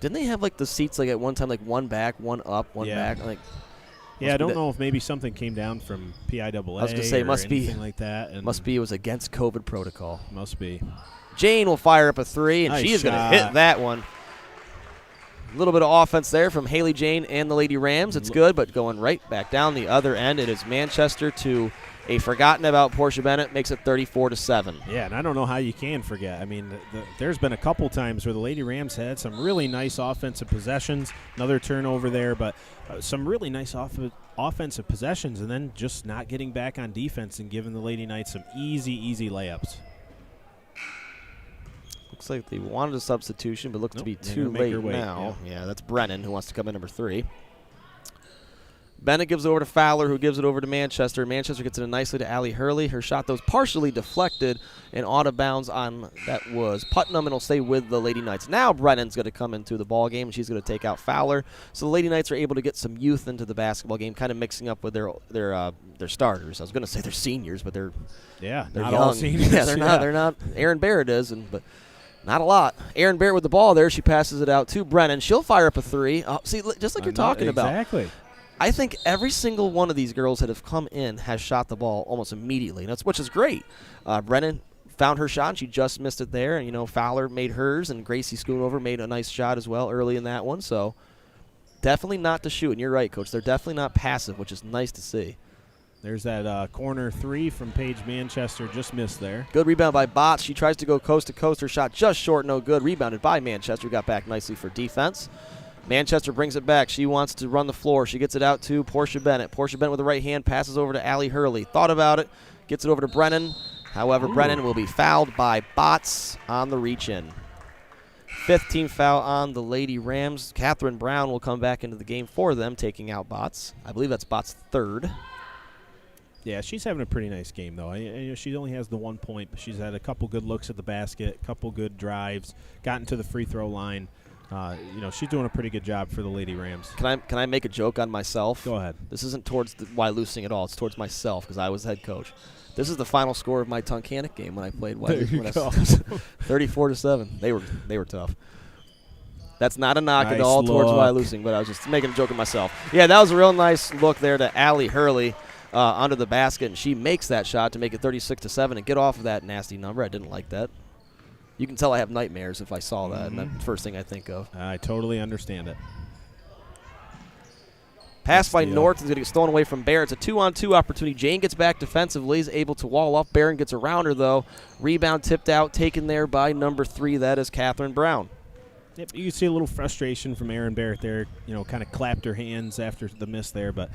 Didn't they have like the seats like at one time, like one back, one up, one back? Like, yeah, I don't know if maybe something came down from PIAA. I was going to say, must be anything like that. And must be it was against COVID protocol. Must be. Jane will fire up a 3, and nice she is going to hit that one. A little bit of offense there from Haley Jane and the Lady Rams. It's good, but going right back down the other end, it is Manchester to a forgotten about Portia Bennett, makes it 34-7. Yeah, and I don't know how you can forget. I mean, there's been a couple times where the Lady Rams had some really nice offensive possessions, another turnover there, but some really nice offensive possessions, and then just not getting back on defense and giving the Lady Knights some easy layups. Looks like they wanted a substitution, but looks to be too late now. Yeah, that's Brennan who wants to come in number 3. Bennett gives it over to Fowler, who gives it over to Manchester. Manchester gets it nicely to Allie Hurley. Her shot, though, was partially deflected and out of bounds on, that was Putnam, and it'll stay with the Lady Knights. Now Brennan's going to come into the ball game, and she's going to take out Fowler. So the Lady Knights are able to get some youth into the basketball game, kind of mixing up with their starters. I was going to say they're seniors, but they're not young. all seniors. Yeah, they're not. Aaron Barrett is, but not a lot. Aaron Barrett with the ball there. She passes it out to Brennan. She'll fire up a 3. See, just like you're talking about. Exactly. I think every single one of these girls that have come in has shot the ball almost immediately, which is great. Brennan found her shot, and she just missed it there. And, Fowler made hers, and Gracie Schoonover made a nice shot as well early in that one. So definitely not to shoot. And you're right, Coach. They're definitely not passive, which is nice to see. There's that corner 3 from Paige Manchester. Just missed there. Good rebound by Botts. She tries to go coast to coast. Her shot just short, no good. Rebounded by Manchester. Got back nicely for defense. Manchester brings it back. She wants to run the floor. She gets it out to Portia Bennett. Portia Bennett with the right hand passes over to Allie Hurley. Thought about it. Gets it over to Brennan. However, Brennan will be fouled by Botts on the reach-in. 5th team foul on the Lady Rams. Catherine Brown will come back into the game for them, taking out Botts. I believe that's Botts' 3rd. Yeah, she's having a pretty nice game, though. She only has the 1 point, but she's had a couple good looks at the basket, a couple good drives, gotten to the free throw line. She's doing a pretty good job for the Lady Rams. Can I make a joke on myself? Go ahead. This isn't towards Wyalusing at all. It's towards myself because I was head coach. This is the final score of my Tunkhannock game when I played Wyalusing. 34-7. They were tough. That's not a knock at all towards Wyalusing, but I was just making a joke of myself. Yeah, that was a real nice look there to Allie Hurley under the basket, and she makes that shot to make it 36-7 and get off of that nasty number. I didn't like that. You can tell I have nightmares if I saw that, and that's the first thing I think of. I totally understand it. Pass by North is going to get stolen away from Barrett. It's a 2-on-2 opportunity. Jane gets back defensively, is able to wall up. Barron gets around her, though. Rebound tipped out, taken there by number 3. That is Catherine Brown. Yep, you can see a little frustration from Aaron Barrett there. Kind of clapped her hands after the miss there, but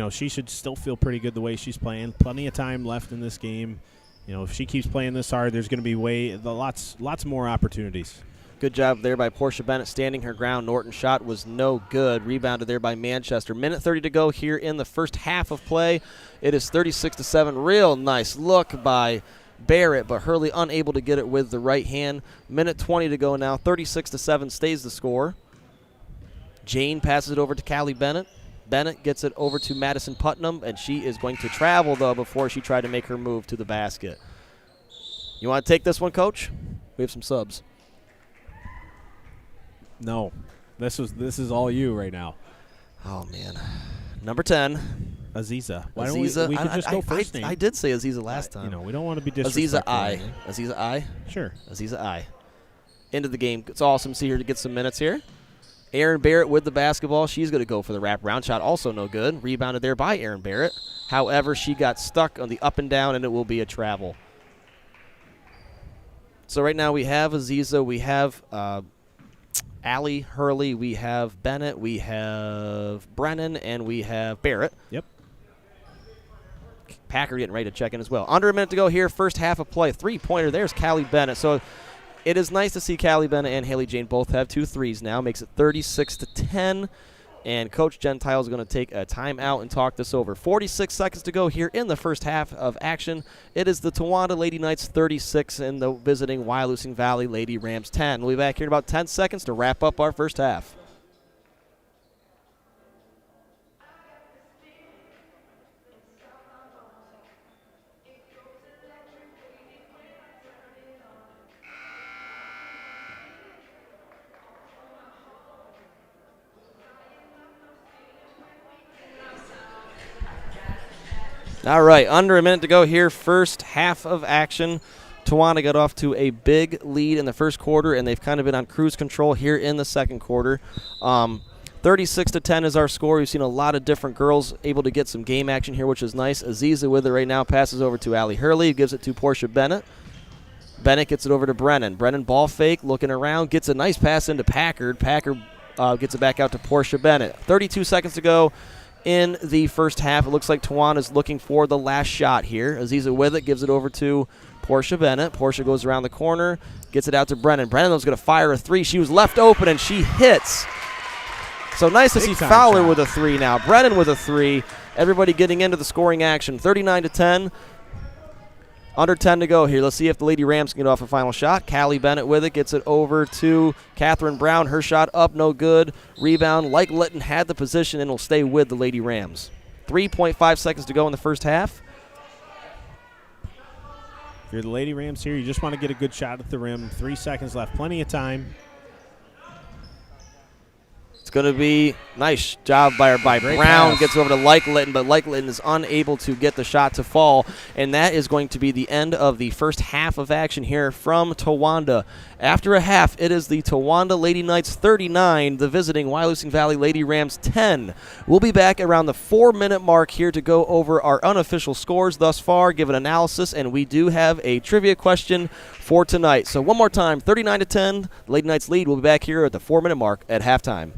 she should still feel pretty good the way she's playing. Plenty of time left in this game. If she keeps playing this hard, there's going to be lots more opportunities. Good job there by Portia Bennett standing her ground. Norton's shot was no good. Rebounded there by Manchester. Minute 30 to go here in the first half of play. It is 36-7. Real nice look by Barrett, but Hurley unable to get it with the right hand. Minute 20 to go now. 36-7 stays the score. Jane passes it over to Callie Bennett. Bennett gets it over to Madison Putnam, and she is going to travel, though, before she tried to make her move to the basket. You want to take this one, Coach? We have some subs. No. This is all you right now. Oh, man. Number 10. Aziza. Why don't we could just go first name. I did say Aziza last time. We don't want to be disrespectful. Aziza I. Sure. Aziza I. Into the game. It's awesome to see her to get some minutes here. Aaron Barrett with the basketball. She's going to go for the wraparound shot. Also no good. Rebounded there by Aaron Barrett. However, she got stuck on the up and down, and it will be a travel. So right now we have Aziza. We have Allie Hurley. We have Bennett. We have Brennan. And we have Barrett. Yep. Packer getting ready to check in as well. Under a minute to go here. First half of play. 3-pointer. There's Callie Bennett. So it is nice to see Callie Bennett and Haley Jane both have 2 threes now. Makes it 36-10. And Coach Gentile is going to take a timeout and talk this over. 46 seconds to go here in the first half of action. It is the Towanda Lady Knights 36 and the visiting Wyalusing Valley Lady Rams 10. We'll be back here in about 10 seconds to wrap up our first half. All right, under a minute to go here. First half of action. Towanda got off to a big lead in the first quarter, and they've kind of been on cruise control here in the second quarter. 36-10 is our score. We've seen a lot of different girls able to get some game action here, which is nice. Aziza with it right now, passes over to Allie Hurley, gives it to Portia Bennett. Bennett gets it over to Brennan. Brennan ball fake, looking around, gets a nice pass into Packard. Packard gets it back out to Portia Bennett. 32 seconds to go in the first half. It looks like Tawana's looking for the last shot here. Aziza with it, gives it over to Portia Bennett. Portia goes around the corner, gets it out to Brennan. Brennan was going to fire a three. She was left open, and she hits. So nice to see Fowler with a three now. Brennan with a three. Everybody getting into the scoring action. 39-10. Under 10 to go here. Let's see if the Lady Rams can get off a final shot. Callie Bennett with it. Gets it over to Catherine Brown. Her shot up, no good. Rebound. Like Litton had the position and will stay with the Lady Rams. 3.5 seconds to go in the first half. If you're the Lady Rams here, you just want to get a good shot at the rim. 3 seconds left. Plenty of time. It's going to be nice job by Brown. Pass. Gets over to Like Litton, but Like Litton is unable to get the shot to fall. And that is going to be the end of the first half of action here from Towanda. After a half, it is the Towanda Lady Knights 39, the visiting Wyalusing Valley Lady Rams 10. We'll be back around the 4-minute mark here to go over our unofficial scores thus far, give an analysis, and we do have a trivia question for tonight. So one more time, 39-10, Lady Knights lead. We'll be back here at the 4-minute mark at halftime.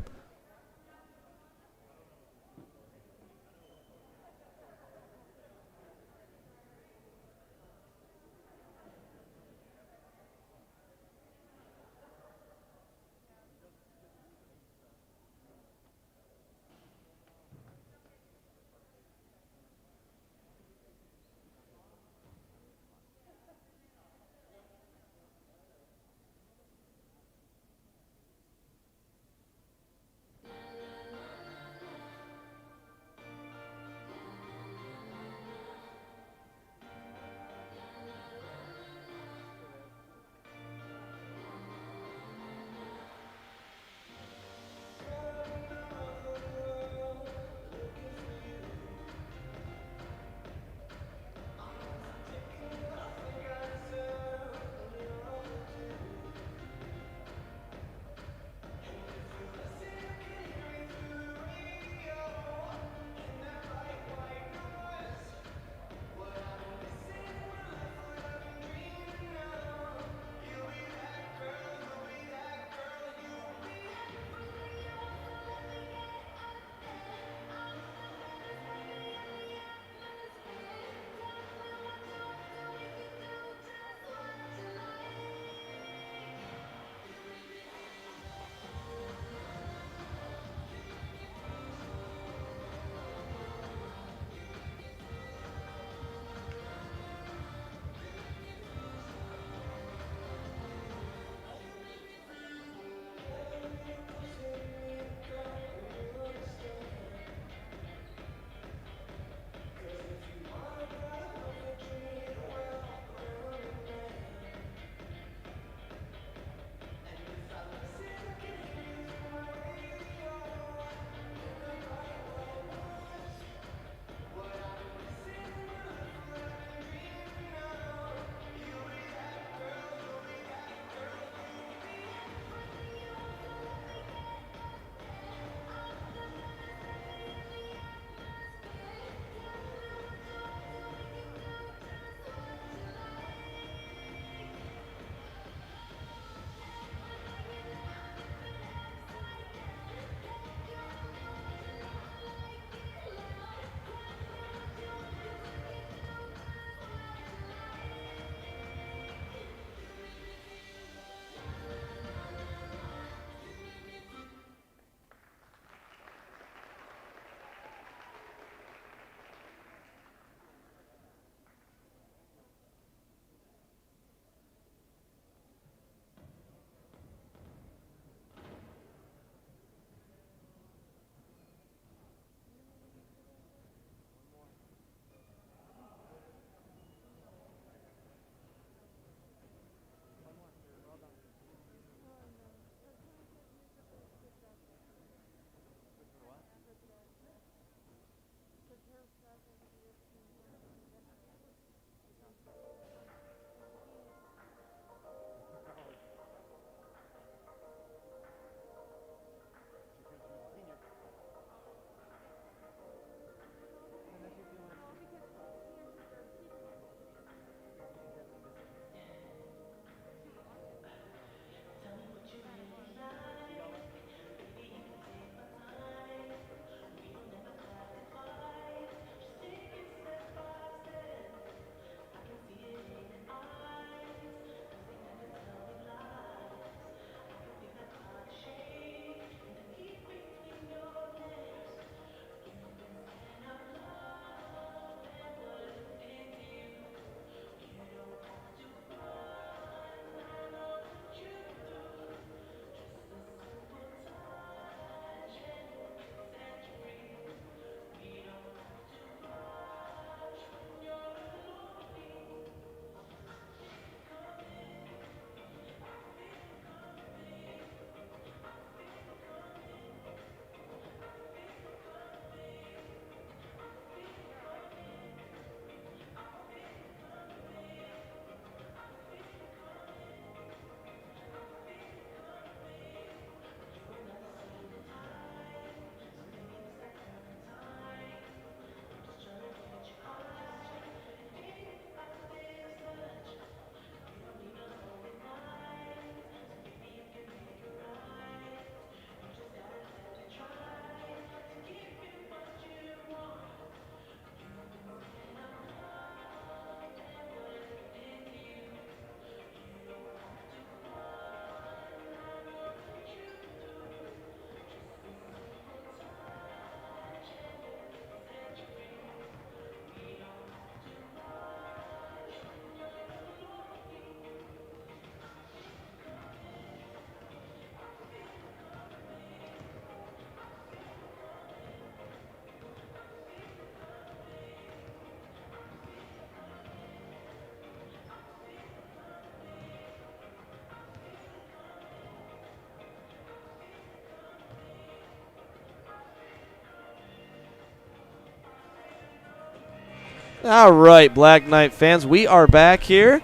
All right, Black Knight fans, we are back here.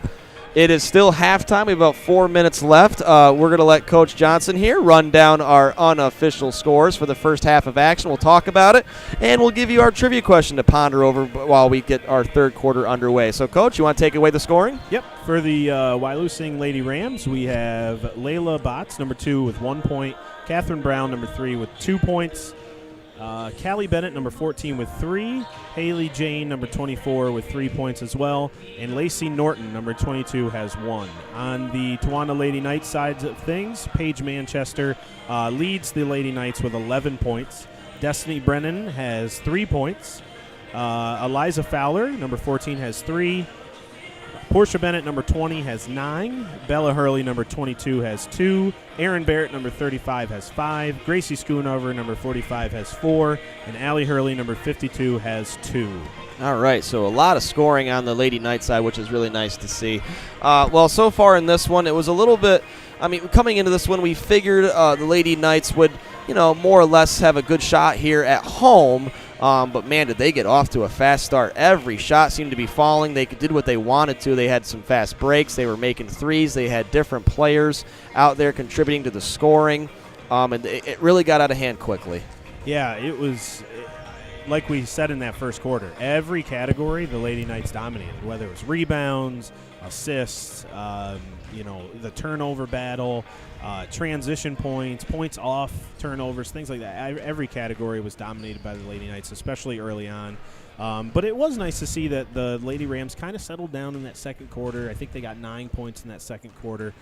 It is still halftime. We have about 4 minutes left. We're going to let Coach Johnson here run down our unofficial scores for the first half of action. We'll talk about it, and we'll give you our trivia question to ponder over while we get our third quarter underway. So, Coach, you want to take away the scoring? Yep. For the Wyalusing Lady Rams, we have Layla Botts, number 2, with 1 point. Catherine Brown, number 3, with 2 points. Callie Bennett, number 14, with 3. Haley Jane, number 24, with 3 points as well. And Lacey Norton, number 22, has 1. On the Towanda Lady Knights side of things, Paige Manchester leads the Lady Knights with 11 points. Destiny Brennan has 3 points. Eliza Fowler, number 14, has 3. Portia Bennett, number 20, has 9. Bella Hurley, number 22, has 2. Erin Barrett, number 35, has 5. Gracie Schoonover, number 45, has 4. And Allie Hurley, number 52, has 2. All right, so a lot of scoring on the Lady Knight side, which is really nice to see. Well, so far in this one, it was a little bit, coming into this one, we figured the Lady Knights would, more or less have a good shot here at home. But, man, did they get off to a fast start. Every shot seemed to be falling. They did what they wanted to. They had some fast breaks. They were making threes. They had different players out there contributing to the scoring. And it really got out of hand quickly. Yeah, it was like we said in that first quarter. Every category the Lady Knights dominated, whether it was rebounds, assists, the turnover battle, transition points off turnovers, things like that. Every category was dominated by the Lady Knights, especially early on. But it was nice to see that the Lady Rams kind of settled down in that second quarter. I think they got 9 points in that second quarter.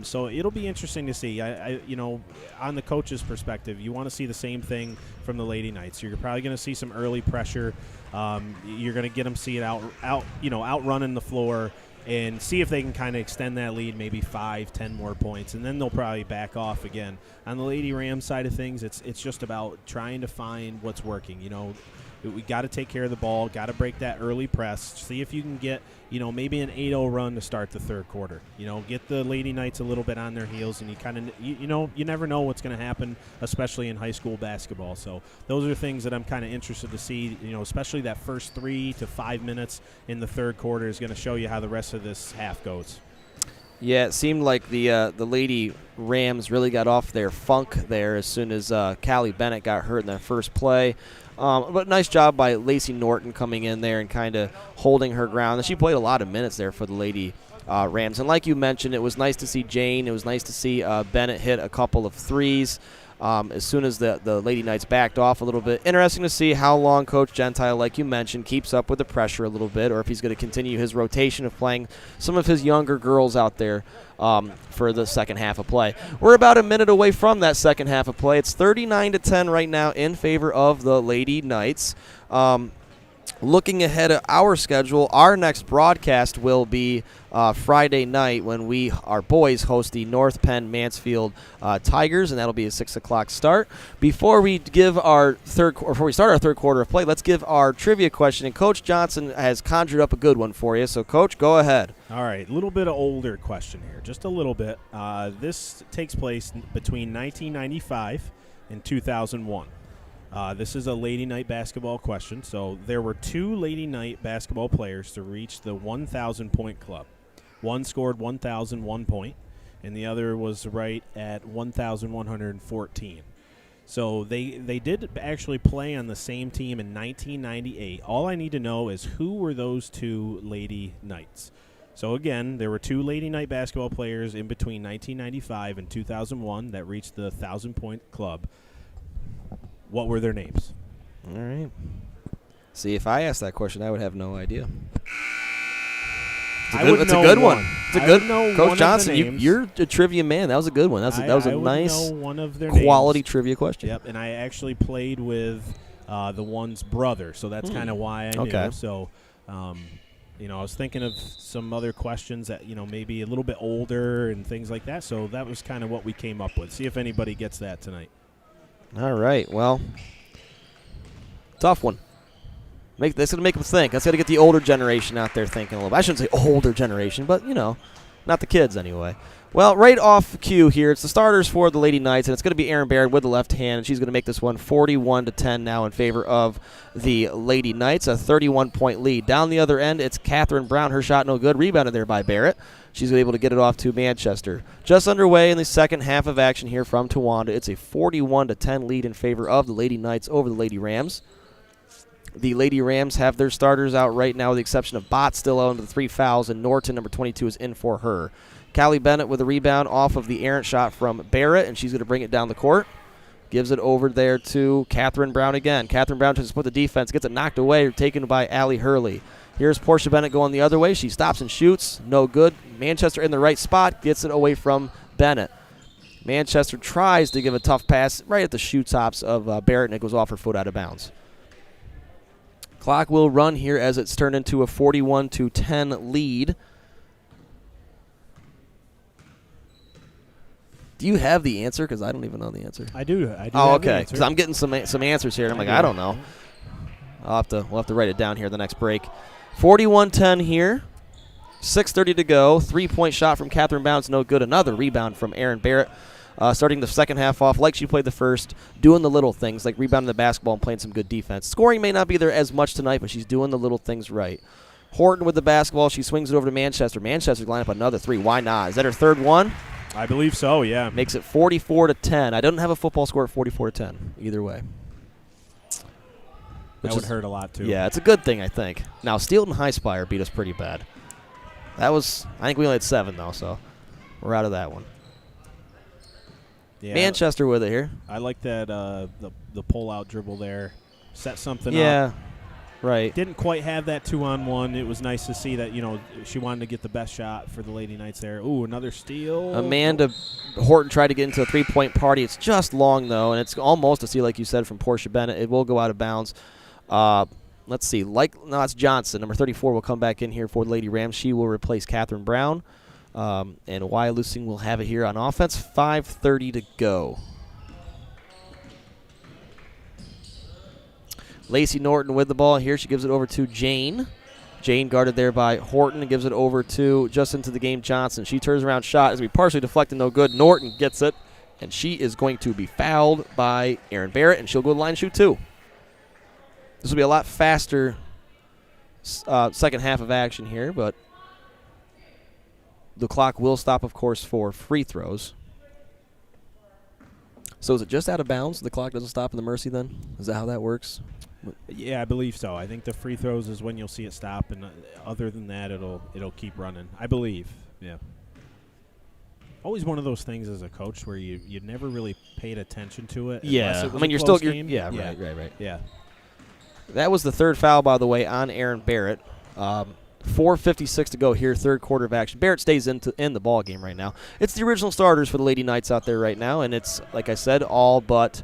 So it'll be interesting to see. On the coach's perspective, you want to see the same thing from the Lady Knights. You're probably going to see some early pressure. You're going to get them see it outrunning the floor, and see if they can kind of extend that lead, maybe 5-10 more points, and then they'll probably back off again. On the Lady Rams side of things, it's just about trying to find what's working. We got to take care of the ball, got to break that early press, see if you can get, maybe an 8-0 run to start the third quarter. Get the Lady Knights a little bit on their heels, and you kind of, you never know what's going to happen, especially in high school basketball. So those are things that I'm kind of interested to see, especially that first 3 to 5 minutes in the third quarter is going to show you how the rest of this half goes. Yeah, it seemed like the Lady Rams really got off their funk there as soon as Callie Bennett got hurt in that first play. But nice job by Lacey Norton coming in there and kind of holding her ground. And she played a lot of minutes there for the Lady Rams. And like you mentioned, it was nice to see Jane. It was nice to see Bennett hit a couple of threes as soon as the Lady Knights backed off a little bit. Interesting to see how long Coach Gentile, like you mentioned, keeps up with the pressure a little bit, or if he's going to continue his rotation of playing some of his younger girls out there for the second half of play. We're about a minute away from that second half of play. It's 39-10 right now in favor of the Lady Knights. Looking ahead at our schedule, our next broadcast will be Friday night when our boys host the North Penn Mansfield Tigers, and that'll be a 6 o'clock start. Before we start our third quarter of play, let's give our trivia question. And Coach Johnson has conjured up a good one for you. So, Coach, go ahead. All right, a little bit of older question here, just a little bit. This takes place between 1995 and 2001. This is a Lady Knight basketball question. So there were 2 Lady Knight basketball players to reach the 1,000-point club. One scored 1,001 point, and the other was right at 1,114. So they did actually play on the same team in 1998. All I need to know is who were those 2 Lady Knights. So, again, there were 2 Lady Knight basketball players in between 1995 and 2001 that reached the 1,000-point club. What were their names? All right. See, if I asked that question, I would have no idea. It's a good one. It's a good one. Coach Johnson, you're a trivia man. That was a good one. That was a nice quality trivia question. Yep, and I actually played with the one's brother, so that's kind of why I knew. Okay. So, I was thinking of some other questions that, maybe a little bit older and things like that. So that was kind of what we came up with. See if anybody gets that tonight. All right. Well, tough one. That's going to make them think. That's got to get the older generation out there thinking a little bit. I shouldn't say older generation, but, Not the kids, anyway. Well, right off cue here, it's the starters for the Lady Knights, and it's going to be Erin Barrett with the left hand, and she's going to make this one 41-10 now in favor of the Lady Knights, a 31-point lead. Down the other end, it's Catherine Brown. Her shot no good, rebounded there by Barrett. She's able to get it off to Manchester. Just underway in the second half of action here from Towanda. It's a 41-10 lead in favor of the Lady Knights over the Lady Rams. The Lady Rams have their starters out right now with the exception of Bott still out into the 3 fouls, and Norton, number 22, is in for her. Callie Bennett with a rebound off of the errant shot from Barrett, and she's going to bring it down the court. Gives it over there to Catherine Brown again. Catherine Brown tries to split the defense, gets it knocked away, taken by Allie Hurley. Here's Portia Bennett going the other way. She stops and shoots. No good. Manchester in the right spot, gets it away from Bennett. Manchester tries to give a tough pass right at the shoe tops of Barrett, and it goes off her foot out of bounds. Clock will run here as it's turned into a 41-10 lead. Do you have the answer? Because I don't even know the answer. I do. Oh, okay. Because I'm getting some answers here, and I'm like, I don't know. We'll have to write it down here the next break. 41-10 here. 6:30 to go. 3-point shot from Catherine Bounds, no good. Another rebound from Erin Barrett. Starting the second half off like she played the first, doing the little things like rebounding the basketball and playing some good defense. Scoring may not be there as much tonight, but she's doing the little things right. Horton with the basketball. She swings it over to Manchester. Manchester's line up another 3. Why not? Is that her third one? I believe so, yeah. Makes it 44-10. I don't have a football score at 44-10 either way. That would hurt a lot, too. Yeah, it's a good thing, I think. Now, Steelton High Spire beat us pretty bad. I think we only had 7, though, so we're out of that one. Yeah. Manchester with it here. I like that the pull-out dribble there. Set something up. Yeah, right. Didn't quite have that 2-on-1. It was nice to see that, she wanted to get the best shot for the Lady Knights there. Ooh, another steal. Amanda Horton tried to get into a 3-point party. It's just long, though, and it's almost a steal, like you said, from Portia Bennett. It will go out of bounds. Let's see. It's Johnson. Number 34 will come back in here for the Lady Rams. She will replace Catherine Brown. And Wyalusing will have it here on offense. 5:30 to go. Lacey Norton with the ball here. She gives it over to Jane. Jane guarded there by Horton and gives it over to, just into the game, Johnson. She turns around, shot as we partially deflected, no good. Norton gets it, and she is going to be fouled by Erin Barrett, and she'll go to the line and shoot 2. This will be a lot faster second half of action here, but the clock will stop, of course, for free throws. So is it just out of bounds? The clock doesn't stop in the Mercy then? Is that how that works? Yeah, I believe so. I think the free throws is when you'll see it stop, and other than that, it'll keep running. I believe. Yeah. Always one of those things as a coach where you never really paid attention to it. Yeah. It was you're still game. Yeah, right. Yeah. That was the third foul, by the way, on Erin Barrett. 4:56 to go here, third quarter of action. Barrett stays in the ball game right now. It's the original starters for the Lady Knights out there right now, and it's, like I said, all but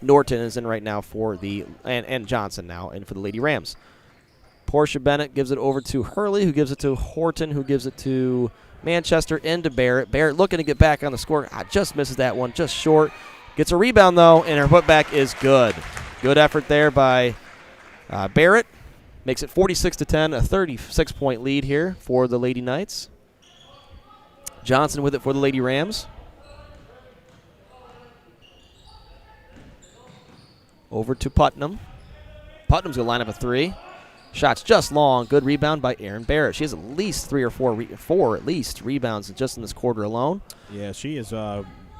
Norton is in right now for and Johnson now in for the Lady Rams. Portia Bennett gives it over to Hurley, who gives it to Horton, who gives it to Manchester, into Barrett. Barrett looking to get back on the score. Just misses that one, just short. Gets a rebound, though, and her putback is good. Good effort there by Barrett. Makes it 46-10, a 36-point lead here for the Lady Knights. Johnson with it for the Lady Rams. Over to Putnam. Putnam's going to line up a 3. Shots just long. Good rebound by Erin Barrett. She has at least 3 or 4 at least rebounds just in this quarter alone. Yeah, she is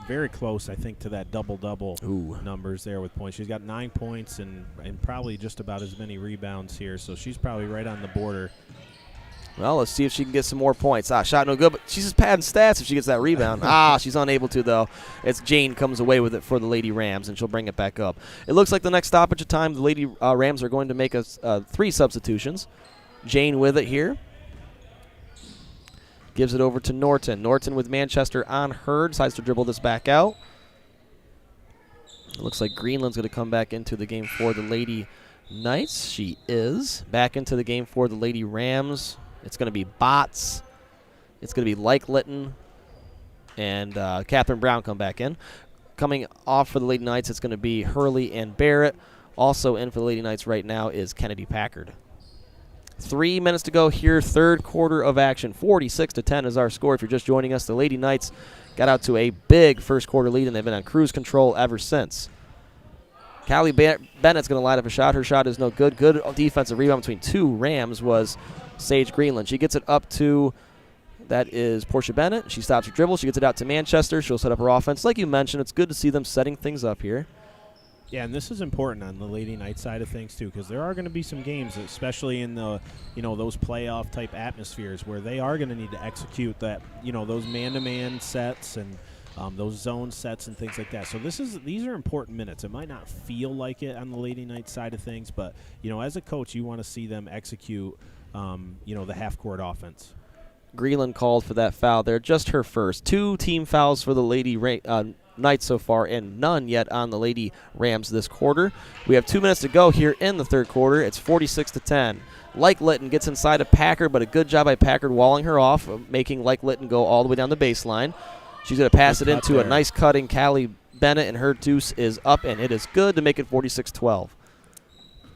very close, I think, to that double-double numbers there with points. She's got 9 points and probably just about as many rebounds here, so she's probably right on the border. Well, let's see if she can get some more points. Shot no good, but she's just padding stats if she gets that rebound. She's unable to, though. It's Jane comes away with it for the Lady Rams, and she'll bring it back up. It looks like the next stoppage of time, the Lady Rams are going to make us 3 substitutions. Jane with it here. Gives it over to Norton. Norton with Manchester on her. Decides to dribble this back out. It looks like Greenland's going to come back into the game for the Lady Knights. She is. Back into the game for the Lady Rams. It's going to be Botts. It's going to be Lytton. And Catherine Brown come back in. Coming off for the Lady Knights, it's going to be Hurley and Barrett. Also in for the Lady Knights right now is Kennedy Packard. 3 minutes to go here, third quarter of action. 46-10 is our score. If you're just joining us, the Lady Knights got out to a big first quarter lead, and they've been on cruise control ever since. Callie Bennett's going to line up a shot. Her shot is no good. Good defensive rebound between two Rams was Sage Greenland. She gets it up to, that is Portia Bennett. She stops her dribble. She gets it out to Manchester. She'll set up her offense. Like you mentioned, it's good to see them setting things up here. Yeah, and this is important on the Lady Knight side of things too, because there are going to be some games, especially in the, those playoff type atmospheres, where they are going to need to execute that, those man-to-man sets and those zone sets and things like that. So these are important minutes. It might not feel like it on the Lady Knight side of things, but as a coach, you want to see them execute, the half-court offense. Greenland called for that foul there, just her first. 2 team fouls for the Lady Knights so far, and none yet on the Lady Rams this quarter. We have 2 minutes to go here in the third quarter. It's 46-10. Like Litton gets inside of Packard, but a good job by Packard walling her off, making Like Litton go all the way down the baseline. She's going to pass it into a nice cutting Callie Bennett, and her deuce is up, and it is good to make it 46-12.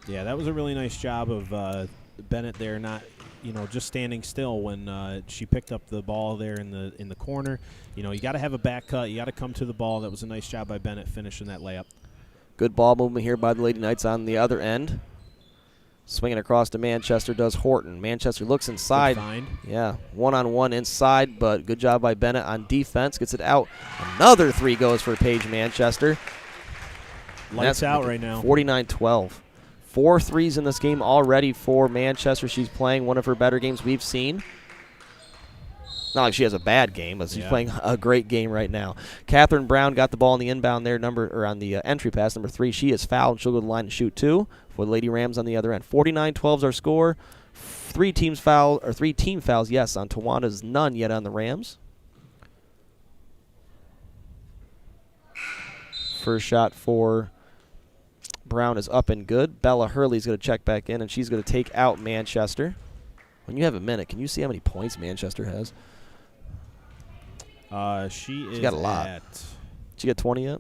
Yeah, that was a really nice job of Bennett there, not just standing still when she picked up the ball there in the corner. You got to have a back cut. You got to come to the ball. That was a nice job by Bennett finishing that layup. Good ball movement here by the Lady Knights on the other end. Swinging across to Manchester does Horton. Manchester looks inside. Good find. Yeah, one-on-one inside, but good job by Bennett on defense. Gets it out. Another 3 goes for Paige Manchester. Lights out right now. 49-12. 4 threes in this game already for Manchester. She's playing one of her better games we've seen. Not like she has a bad game, but she's playing a great game right now. Catherine Brown got the ball on the inbound there, on the entry pass, number 3. She is fouled. She'll go to the line and shoot 2 for the Lady Rams on the other end. 49-12 is our score. 3 team fouls, yes, on Tawanda's, none yet on the Rams. First shot for Brown is up and good. Bella Hurley's going to check back in, and she's going to take out Manchester. When you have a minute, can you see how many points Manchester has? She's got a lot. Did she get 20 yet?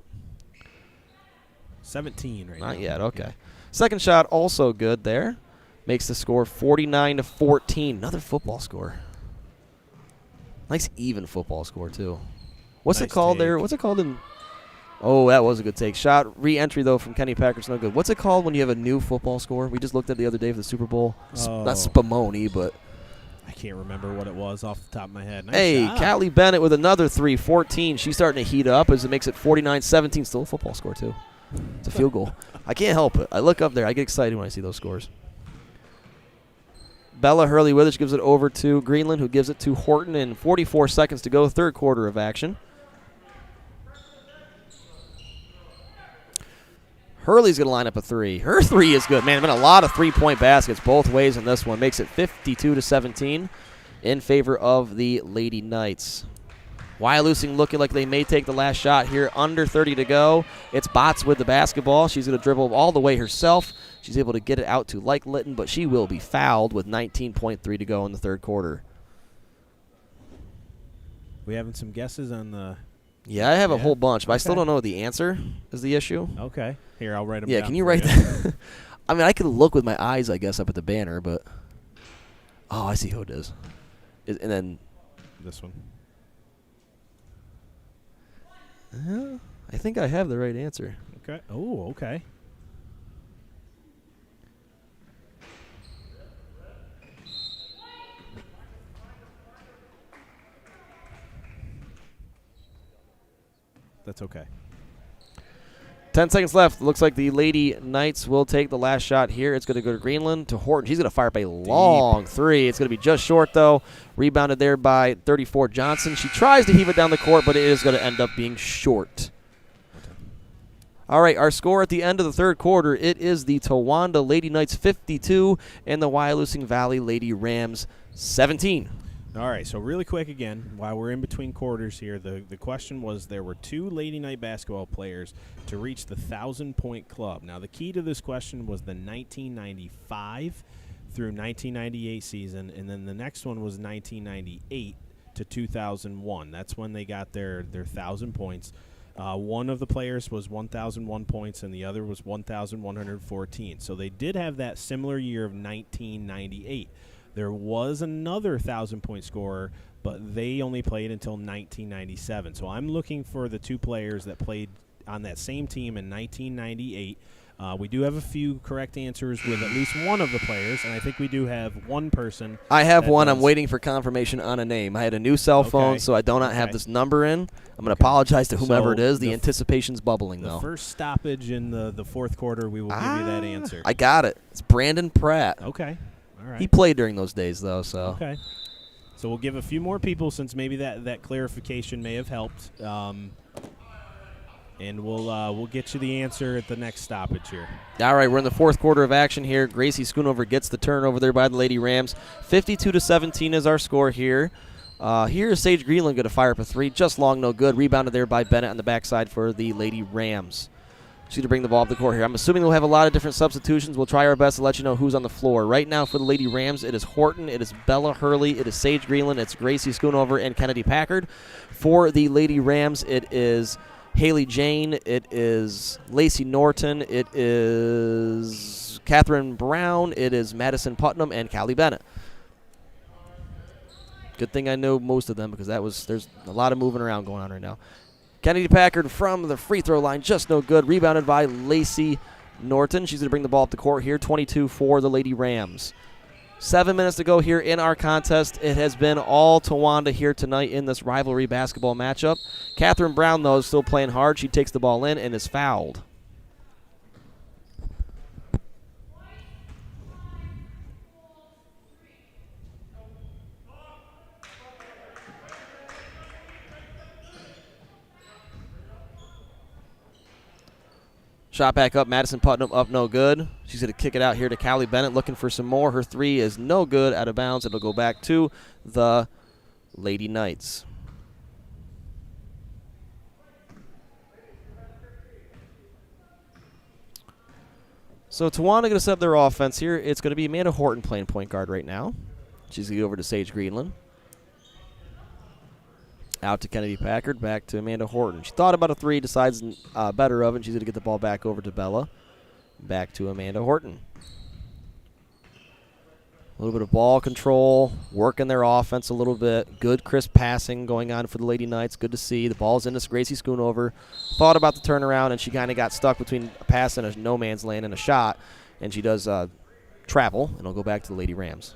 17 right now. Not yet, okay. Yeah. Second shot also good there. Makes the score 49-14. Another football score. Nice even football score, too. What's it called there? What's it called in... Oh, that was a good take. Shot re-entry, though, from Kenny Packer's no good. What's it called when you have a new football score? We just looked at it the other day for the Super Bowl. Not Spumoni, but... I can't remember what it was off the top of my head. Nice shot. Callie Bennett with another 3, 14. She's starting to heat up as it makes it 49-17. Still a football score, too. It's a field goal. I can't help it. I look up there. I get excited when I see those scores. Bella Hurley-Withers gives it over to Greenland, who gives it to Horton in 44 seconds to go, third quarter of action. Hurley's going to line up a 3. Her 3 is good. Man, there's been a lot of three-point baskets both ways in this one. Makes it 52-17 in favor of the Lady Knights. Wyalusing looking like they may take the last shot here. Under 30 to go. It's Botts with the basketball. She's going to dribble all the way herself. She's able to get it out to Like Litton, but she will be fouled with 19.3 to go in the third quarter. We having some guesses on the... Yeah, I have a whole bunch, but I still don't know the answer is the issue. Okay. Here, I'll write them down. Yeah, can you write that? I mean, I could look with my eyes, I guess, up at the banner, but... Oh, I see who it is. And then... This one. I think I have the right answer. Okay. Oh, okay. That's okay. 10 seconds left. Looks like the Lady Knights will take the last shot here. It's going to go to Greenland, to Horton. She's going to fire up a long 3. It's going to be just short, though. Rebounded there by 34 Johnson. She tries to heave it down the court, but it is going to end up being short. All right, our score at the end of the third quarter, it is the Towanda Lady Knights 52 and the Wyalusing Valley Lady Rams 17. All right, so really quick again, while we're in between quarters here, the question was there were 2 Lady Knight basketball players to reach the 1,000-point club. Now, the key to this question was the 1995 through 1998 season, and then the next one was 1998 to 2001. That's when they got their 1,000 points. One of the players was 1,001 points, and the other was 1,114. So they did have that similar year of 1998. There was another 1,000-point scorer, but they only played until 1997. So I'm looking for the two players that played on that same team in 1998. We do have a few correct answers with at least one of the players, and I think we do have one person. I have one. I'm waiting for confirmation on a name. I had a new cell phone, so I do not have this number in. I'm going to apologize to whomever it is. The anticipation's bubbling, though. The first stoppage in the fourth quarter, we will give you that answer. I got it. It's Brandon Pratt. Okay. All right. He played during those days, though. So. Okay. So we'll give a few more people since maybe that clarification may have helped. And we'll get you the answer at the next stoppage here. All right, we're in the fourth quarter of action here. Gracie Schoonover gets the turnover there by the Lady Rams. 52-17 is our score here. Here is Sage Greenland going to fire up a three. Just long, no good. Rebounded there by Bennett on the backside for the Lady Rams. She's going to bring the ball up the court here. I'm assuming we'll have a lot of different substitutions. We'll try our best to let you know who's on the floor. Right now for the Lady Rams, it is Horton, it is Bella Hurley, it is Sage Greenland, it's Gracie Schoonover, and Kennedy Packard. For the Lady Rams, it is Haley Jane, it is Lacey Norton, it is Catherine Brown, it is Madison Putnam, and Callie Bennett. Good thing I know most of them because there's a lot of moving around going on right now. Kennedy Packard from the free throw line, just no good. Rebounded by Lacey Norton. She's going to bring the ball up the court here, 22 for the Lady Rams. 7 minutes to go here in our contest. It has been all Towanda here tonight in this rivalry basketball matchup. Catherine Brown, though, is still playing hard. She takes the ball in and is fouled. Shot back up, Madison Putnam up, no good. She's going to kick it out here to Callie Bennett, looking for some more. Her three is no good, out of bounds. It'll go back to the Lady Knights. So Towanda going to set up their offense here. It's going to be Amanda Horton playing point guard right now. She's going to go over to Sage Greenland. Out to Kennedy Packard, back to Amanda Horton. She thought about a three, decides better of it. She's going to get the ball back over to Bella. Back to Amanda Horton. A little bit of ball control, working their offense a little bit. Good crisp passing going on for the Lady Knights. Good to see. The ball's into Gracie Schoonover. Thought about the turnaround, and she kind of got stuck between a pass and a no man's land and a shot. And she does travel, and it'll go back to the Lady Rams.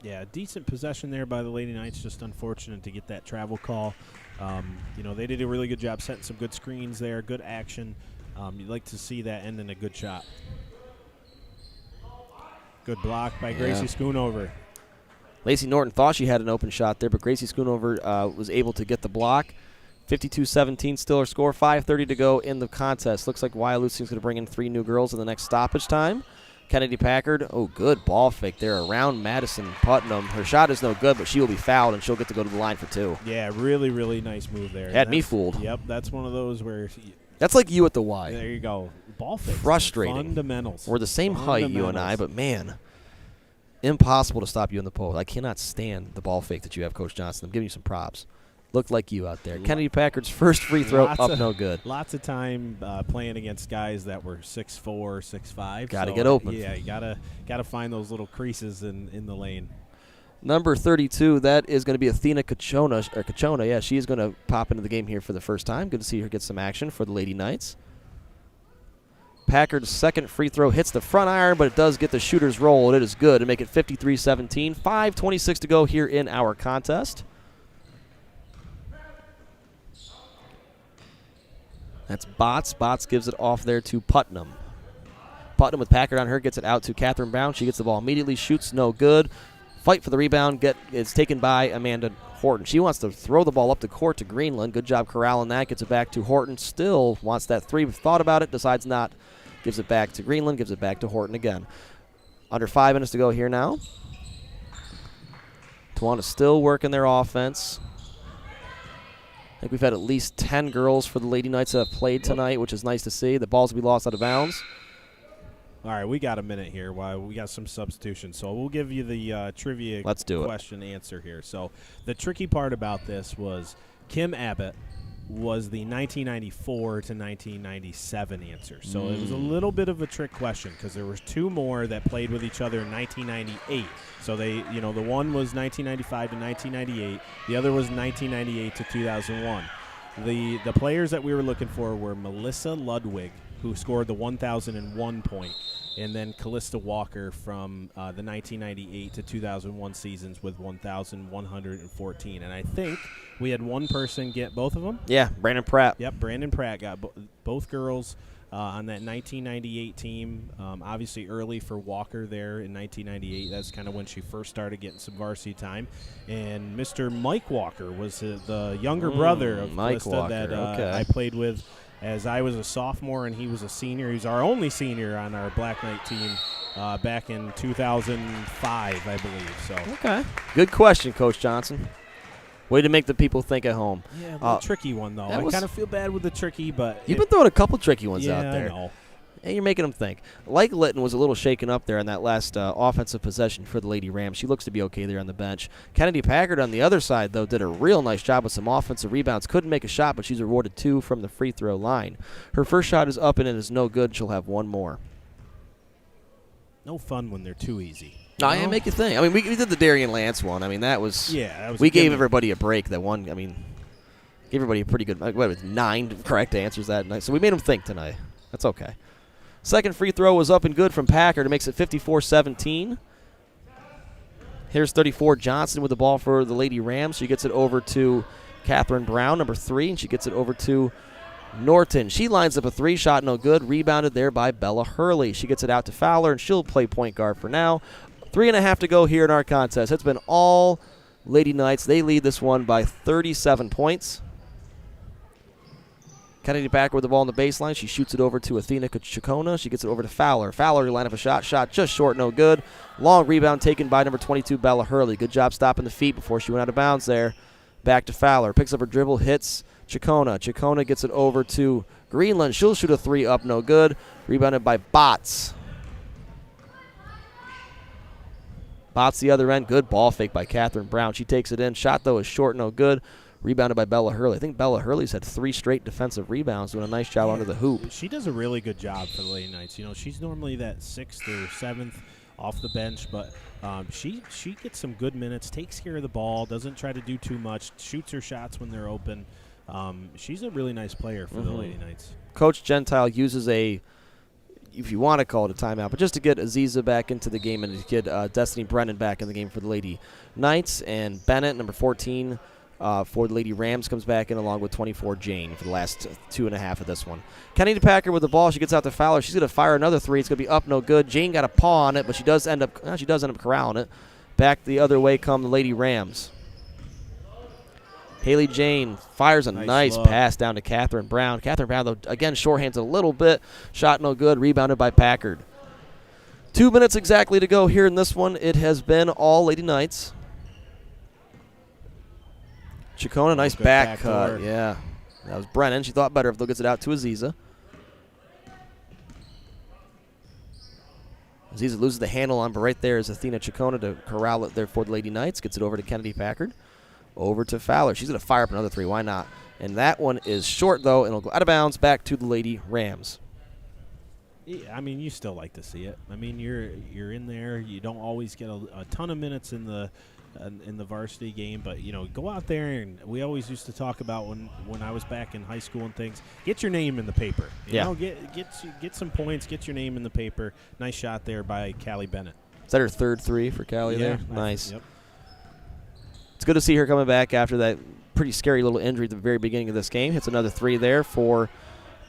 Yeah, decent possession there by the Lady Knights. Just unfortunate to get that travel call. They did a really good job setting some good screens there, good action. You'd like to see that end in a good shot. Good block by Gracie Schoonover. Lacey Norton thought she had an open shot there, but Gracie Schoonover was able to get the block. 52-17 still her score. 5:30 to go in the contest. Looks like Wyalusing is going to bring in three new girls in the next stoppage time. Kennedy Packard, good ball fake there around Madison Putnam. Her shot is no good, but she will be fouled, and she'll get to go to the line for two. Yeah, really, really nice move there. Had me fooled. Yep, that's one of those where... That's like you at the Y. There you go. Ball fake. Frustrating. Fundamentals. We're the same height, you and I, but, man, impossible to stop you in the post. I cannot stand the ball fake that you have, Coach Johnson. I'm giving you some props. Looked like you out there. Kennedy Packard's first free throw no good. Lots of time playing against guys that were 6'4", 6'5". Got to get open. Yeah, you gotta find those little creases in the lane. Number 32, that is going to be Athena Cachona. Yeah, she is going to pop into the game here for the first time. Good to see her get some action for the Lady Knights. Packard's second free throw hits the front iron, but it does get the shooter's roll. It is good to make it 53-17. 5:26 to go here in our contest. That's Botts. Botts gives it off there to Putnam. Putnam with Packard on her, gets it out to Catherine Brown. She gets the ball immediately, shoots no good. Fight for the rebound. It's taken by Amanda Horton. She wants to throw the ball up the court to Greenland. Good job corralling that. Gets it back to Horton. Still wants that three. Thought about it. Decides not. Gives it back to Greenland. Gives it back to Horton again. Under 5 minutes to go here now. Towanda still working their offense. I think we've had at least 10 girls for the Lady Knights that have played tonight, which is nice to see. The ball's will be lost out of bounds. All right, we got a minute here. We got some substitutions, so we'll give you the trivia question answer here. So the tricky part about this was Kim Abbott was the 1994 to 1997 answer. So it was a little bit of a trick question because there was two more that played with each other in 1998. So they, the one was 1995 to 1998. The other was 1998 to 2001. The players that we were looking for were Melissa Ludwig, who scored the 1,001 point, and then Callista Walker from the 1998 to 2001 seasons with 1,114. And I think we had one person get both of them. Yeah, Brandon Pratt. Yep, Brandon Pratt got both girls on that 1998 team. Obviously early for Walker there in 1998. That's kind of when she first started getting some varsity time. And Mr. Mike Walker was the younger brother of Callista that I played with as I was a sophomore and he was a senior. He was our only senior on our Black Knight team back in 2005, I believe. So okay, good question, Coach Johnson. Way to make the people think at home. Yeah, a little tricky one, though. I kind of feel bad with the tricky, but you've been throwing a couple tricky ones out there. I know. And you're making them think. Like Litton was a little shaken up there on that last offensive possession for the Lady Rams. She looks to be okay there on the bench. Kennedy Packard on the other side, though, did a real nice job with some offensive rebounds. Couldn't make a shot, but she's awarded 2 from the free throw line. Her first shot is up and it is no good. She'll have 1 more. No fun when they're too easy. No, I make you think. I mean, we did the Darian Lance one. I mean, that was we gave everybody a break that one. I mean, gave everybody a pretty good, what was 9 correct answers that night. So we made them think tonight. That's okay. Second free throw was up and good from Packard. It makes it 54-17. Here's 34 Johnson with the ball for the Lady Rams. She gets it over to Catherine Brown, number 3, and she gets it over to Norton. She lines up a 3 shot, no good. Rebounded there by Bella Hurley. She gets it out to Fowler, and she'll play point guard for now. 3.5 to go here in our contest. It's been all Lady Knights. They lead this one by 37 points. Kennedy Packard with the ball on the baseline. She shoots it over to Athena Chacona. She gets it over to Fowler. Fowler line up a shot. Shot just short, no good. Long rebound taken by number 22, Bella Hurley. Good job stopping the feet before she went out of bounds there. Back to Fowler. Picks up her dribble, hits Chacona. Chacona gets it over to Greenland. She'll shoot a 3 up, no good. Rebounded by Botts. Botts the other end. Good ball fake by Catherine Brown. She takes it in. Shot, though, is short, no good. Rebounded by Bella Hurley. I think Bella Hurley's had 3 straight defensive rebounds, doing a nice job under the hoop. She does a really good job for the Lady Knights. She's normally that 6th or 7th off the bench, but she gets some good minutes, takes care of the ball, doesn't try to do too much, shoots her shots when they're open. She's a really nice player for the Lady Knights. Coach Gentile uses a, if you want to call it a timeout, but just to get Aziza back into the game and to get Destiny Brennan back in the game for the Lady Knights, and Bennett, number 14, for the Lady Rams, comes back in along with 24 Jane for the last 2.5 of this one. Kennedy Packard with the ball. She gets out to Fowler. She's going to fire another 3. It's going to be up, no good. Jane got a paw on it, but she does end up corralling it. Back the other way come the Lady Rams. Haley Jane fires a nice pass down to Catherine Brown. Catherine Brown, though, again, shorthands a little bit. Shot no good. Rebounded by Packard. 2 minutes exactly to go here in this one. It has been all Lady Knights. Chacona, nice back cut. Yeah, that was Brennan. She thought better if they'll get it out to Aziza. Aziza loses the handle on, but right there is Athena Chacona to corral it there for the Lady Knights. Gets it over to Kennedy Packard. Over to Fowler. She's going to fire up another 3. Why not? And that one is short, though, and it'll go out of bounds back to the Lady Rams. Yeah, I mean, you still like to see it. I mean, you're in there. You don't always get a ton of minutes in the varsity game, but go out there, and we always used to talk about when I was back in high school and things, get your name in the paper. Get some points, get your name in the paper. Nice shot there by Callie Bennett. Is that her 3rd 3 for Callie there? Nice. Yep. It's good to see her coming back after that pretty scary little injury at the very beginning of this game. Hits another 3 there for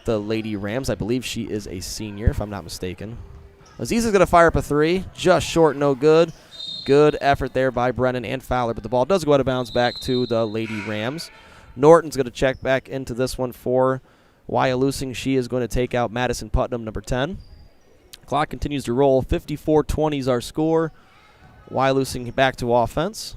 the Lady Rams. I believe she is a senior, if I'm not mistaken. Aziza's going to fire up a 3. Just short, no good. Good effort there by Brennan and Fowler, but the ball does go out of bounds back to the Lady Rams. Norton's going to check back into this one for Wyalusing. She is going to take out Madison Putnam, number 10. Clock continues to roll. 54-20 is our score. Wyalusing back to offense.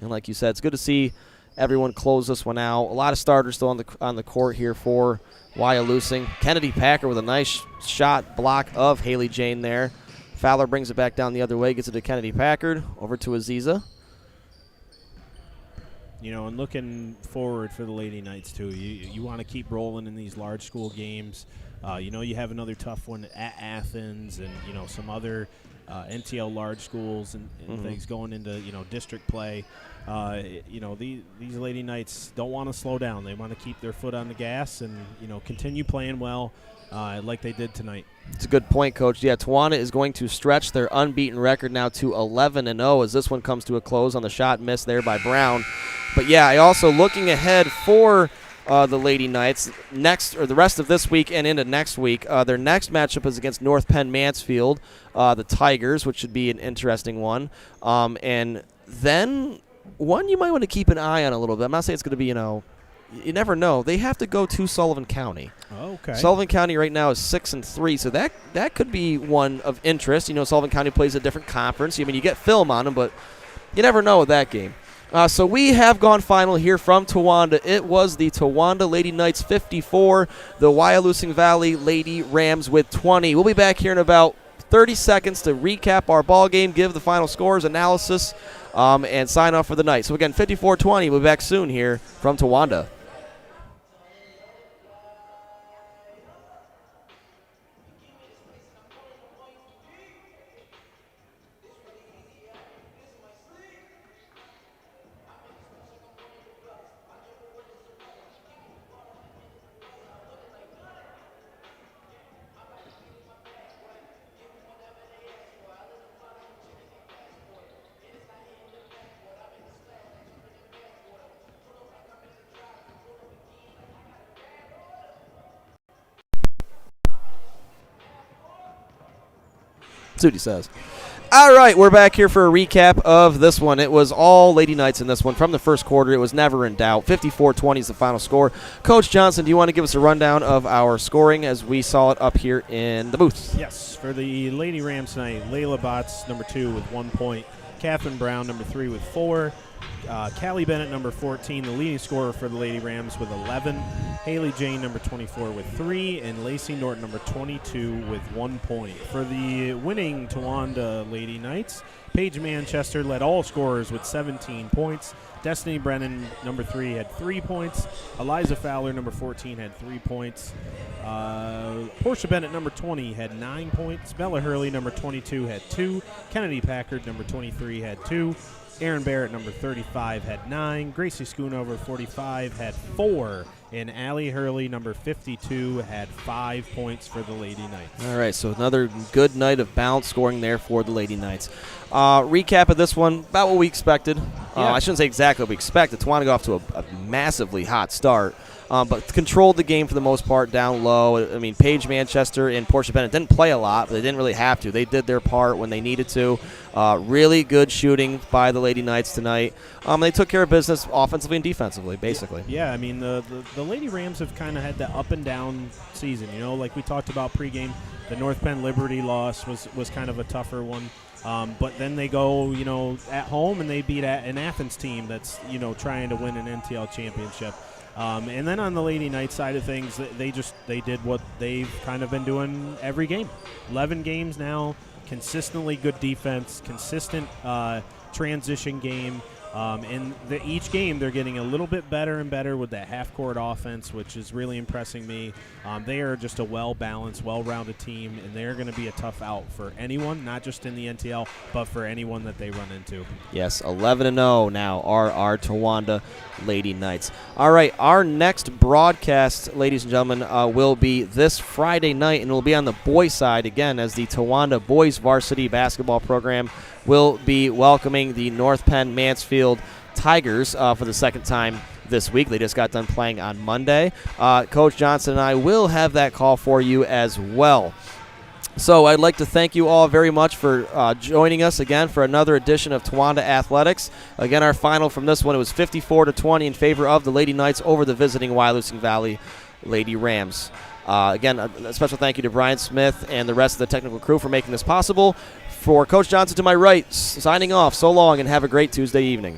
And like you said, it's good to see everyone close this one out. A lot of starters still on the court here for Wyalusing. Kennedy Packard with a nice shot block of Haley Jane there. Fowler brings it back down the other way, gets it to Kennedy Packard, over to Aziza. And looking forward for the Lady Knights too. You want to keep rolling in these large school games. You have another tough one at Athens, and some other NTL large schools and things going into district play. These Lady Knights don't want to slow down. They want to keep their foot on the gas and continue playing well like they did tonight. It's a good point, Coach. Yeah, Towanda is going to stretch their unbeaten record now to 11-0 as this one comes to a close on the shot miss there by Brown. But yeah, I also looking ahead for the Lady Knights the rest of this week and into next week. Their next matchup is against North Penn Mansfield, the Tigers, which should be an interesting one. And then one you might want to keep an eye on a little bit. I'm not saying it's going to be, you never know. They have to go to Sullivan County. Okay. Sullivan County right now is 6-3, so that could be one of interest. Sullivan County plays a different conference. You get film on them, but you never know with that game. So we have gone final here from Towanda. It was the Towanda Lady Knights 54, the Wyalusing Valley Lady Rams with 20. We'll be back here in about 30 seconds to recap our ball game, give the final scores, analysis, and sign off for the night. So again, 54-20. We'll be back soon here from Towanda. That's what he says. All right, we're back here for a recap of this one. It was all Lady Knights in this one. From the first quarter, it was never in doubt. 54-20 is the final score. Coach Johnson, do you want to give us a rundown of our scoring as we saw it up here in the booth? Yes. For the Lady Rams tonight, Layla Botts, number 2, with 1 point. Catherine Brown, number 3, with 4. Callie Bennett, number 14, the leading scorer for the Lady Rams with 11. Haley Jane, number 24, with 3. And Lacey Norton, number 22, with 1 point. For the winning Towanda Lady Knights, Paige Manchester led all scorers with 17 points. Destiny Brennan, number 3, had 3 points. Eliza Fowler, number 14, had 3 points. Portia Bennett, number 20, had 9 points. Bella Hurley, number 22, had 2. Kennedy Packard, number 23, had 2. Aaron Barrett, number 35, had 9. Gracie Schoonover, 45, had 4. And Allie Hurley, number 52, had 5 points for the Lady Knights. All right, so another good night of balanced scoring there for the Lady Knights. Recap of this one, about what we expected. Yeah. I shouldn't say exactly what we expected. Towanda got off to a massively hot start. But controlled the game for the most part down low. I mean, Paige Manchester and Portia Bennett didn't play a lot, but they didn't really have to. They did their part when they needed to. Really good shooting by the Lady Knights tonight. They took care of business offensively and defensively, basically. Yeah, I mean, the Lady Rams have kind of had that up and down season. Like we talked about pregame, the North Penn Liberty loss was kind of a tougher one. But then they go, at home and they beat an Athens team that's, trying to win an NTL championship. And then on the Lady Knight side of things, they did what they've kind of been doing every game. 11 games now, consistently good defense, consistent transition game. And each game they're getting a little bit better and better with that half-court offense, which is really impressing me. They are just a well-balanced, well-rounded team, and they're going to be a tough out for anyone, not just in the NTL, but for anyone that they run into. Yes, 11-0 now are our Towanda Lady Knights. All right, our next broadcast, ladies and gentlemen, will be this Friday night, and it will be on the boys' side again as the Towanda boys varsity basketball program will be welcoming the North Penn Mansfield Tigers for the second time this week. They just got done playing on Monday. Coach Johnson and I will have that call for you as well. So I'd like to thank you all very much for joining us again for another edition of Towanda Athletics. Again, our final from this one, it was 54-20 in favor of the Lady Knights over the visiting Wyalusing Valley Lady Rams. Again, a special thank you to Brian Smith and the rest of the technical crew for making this possible. For Coach Johnson to my right, signing off. So long and have a great Tuesday evening.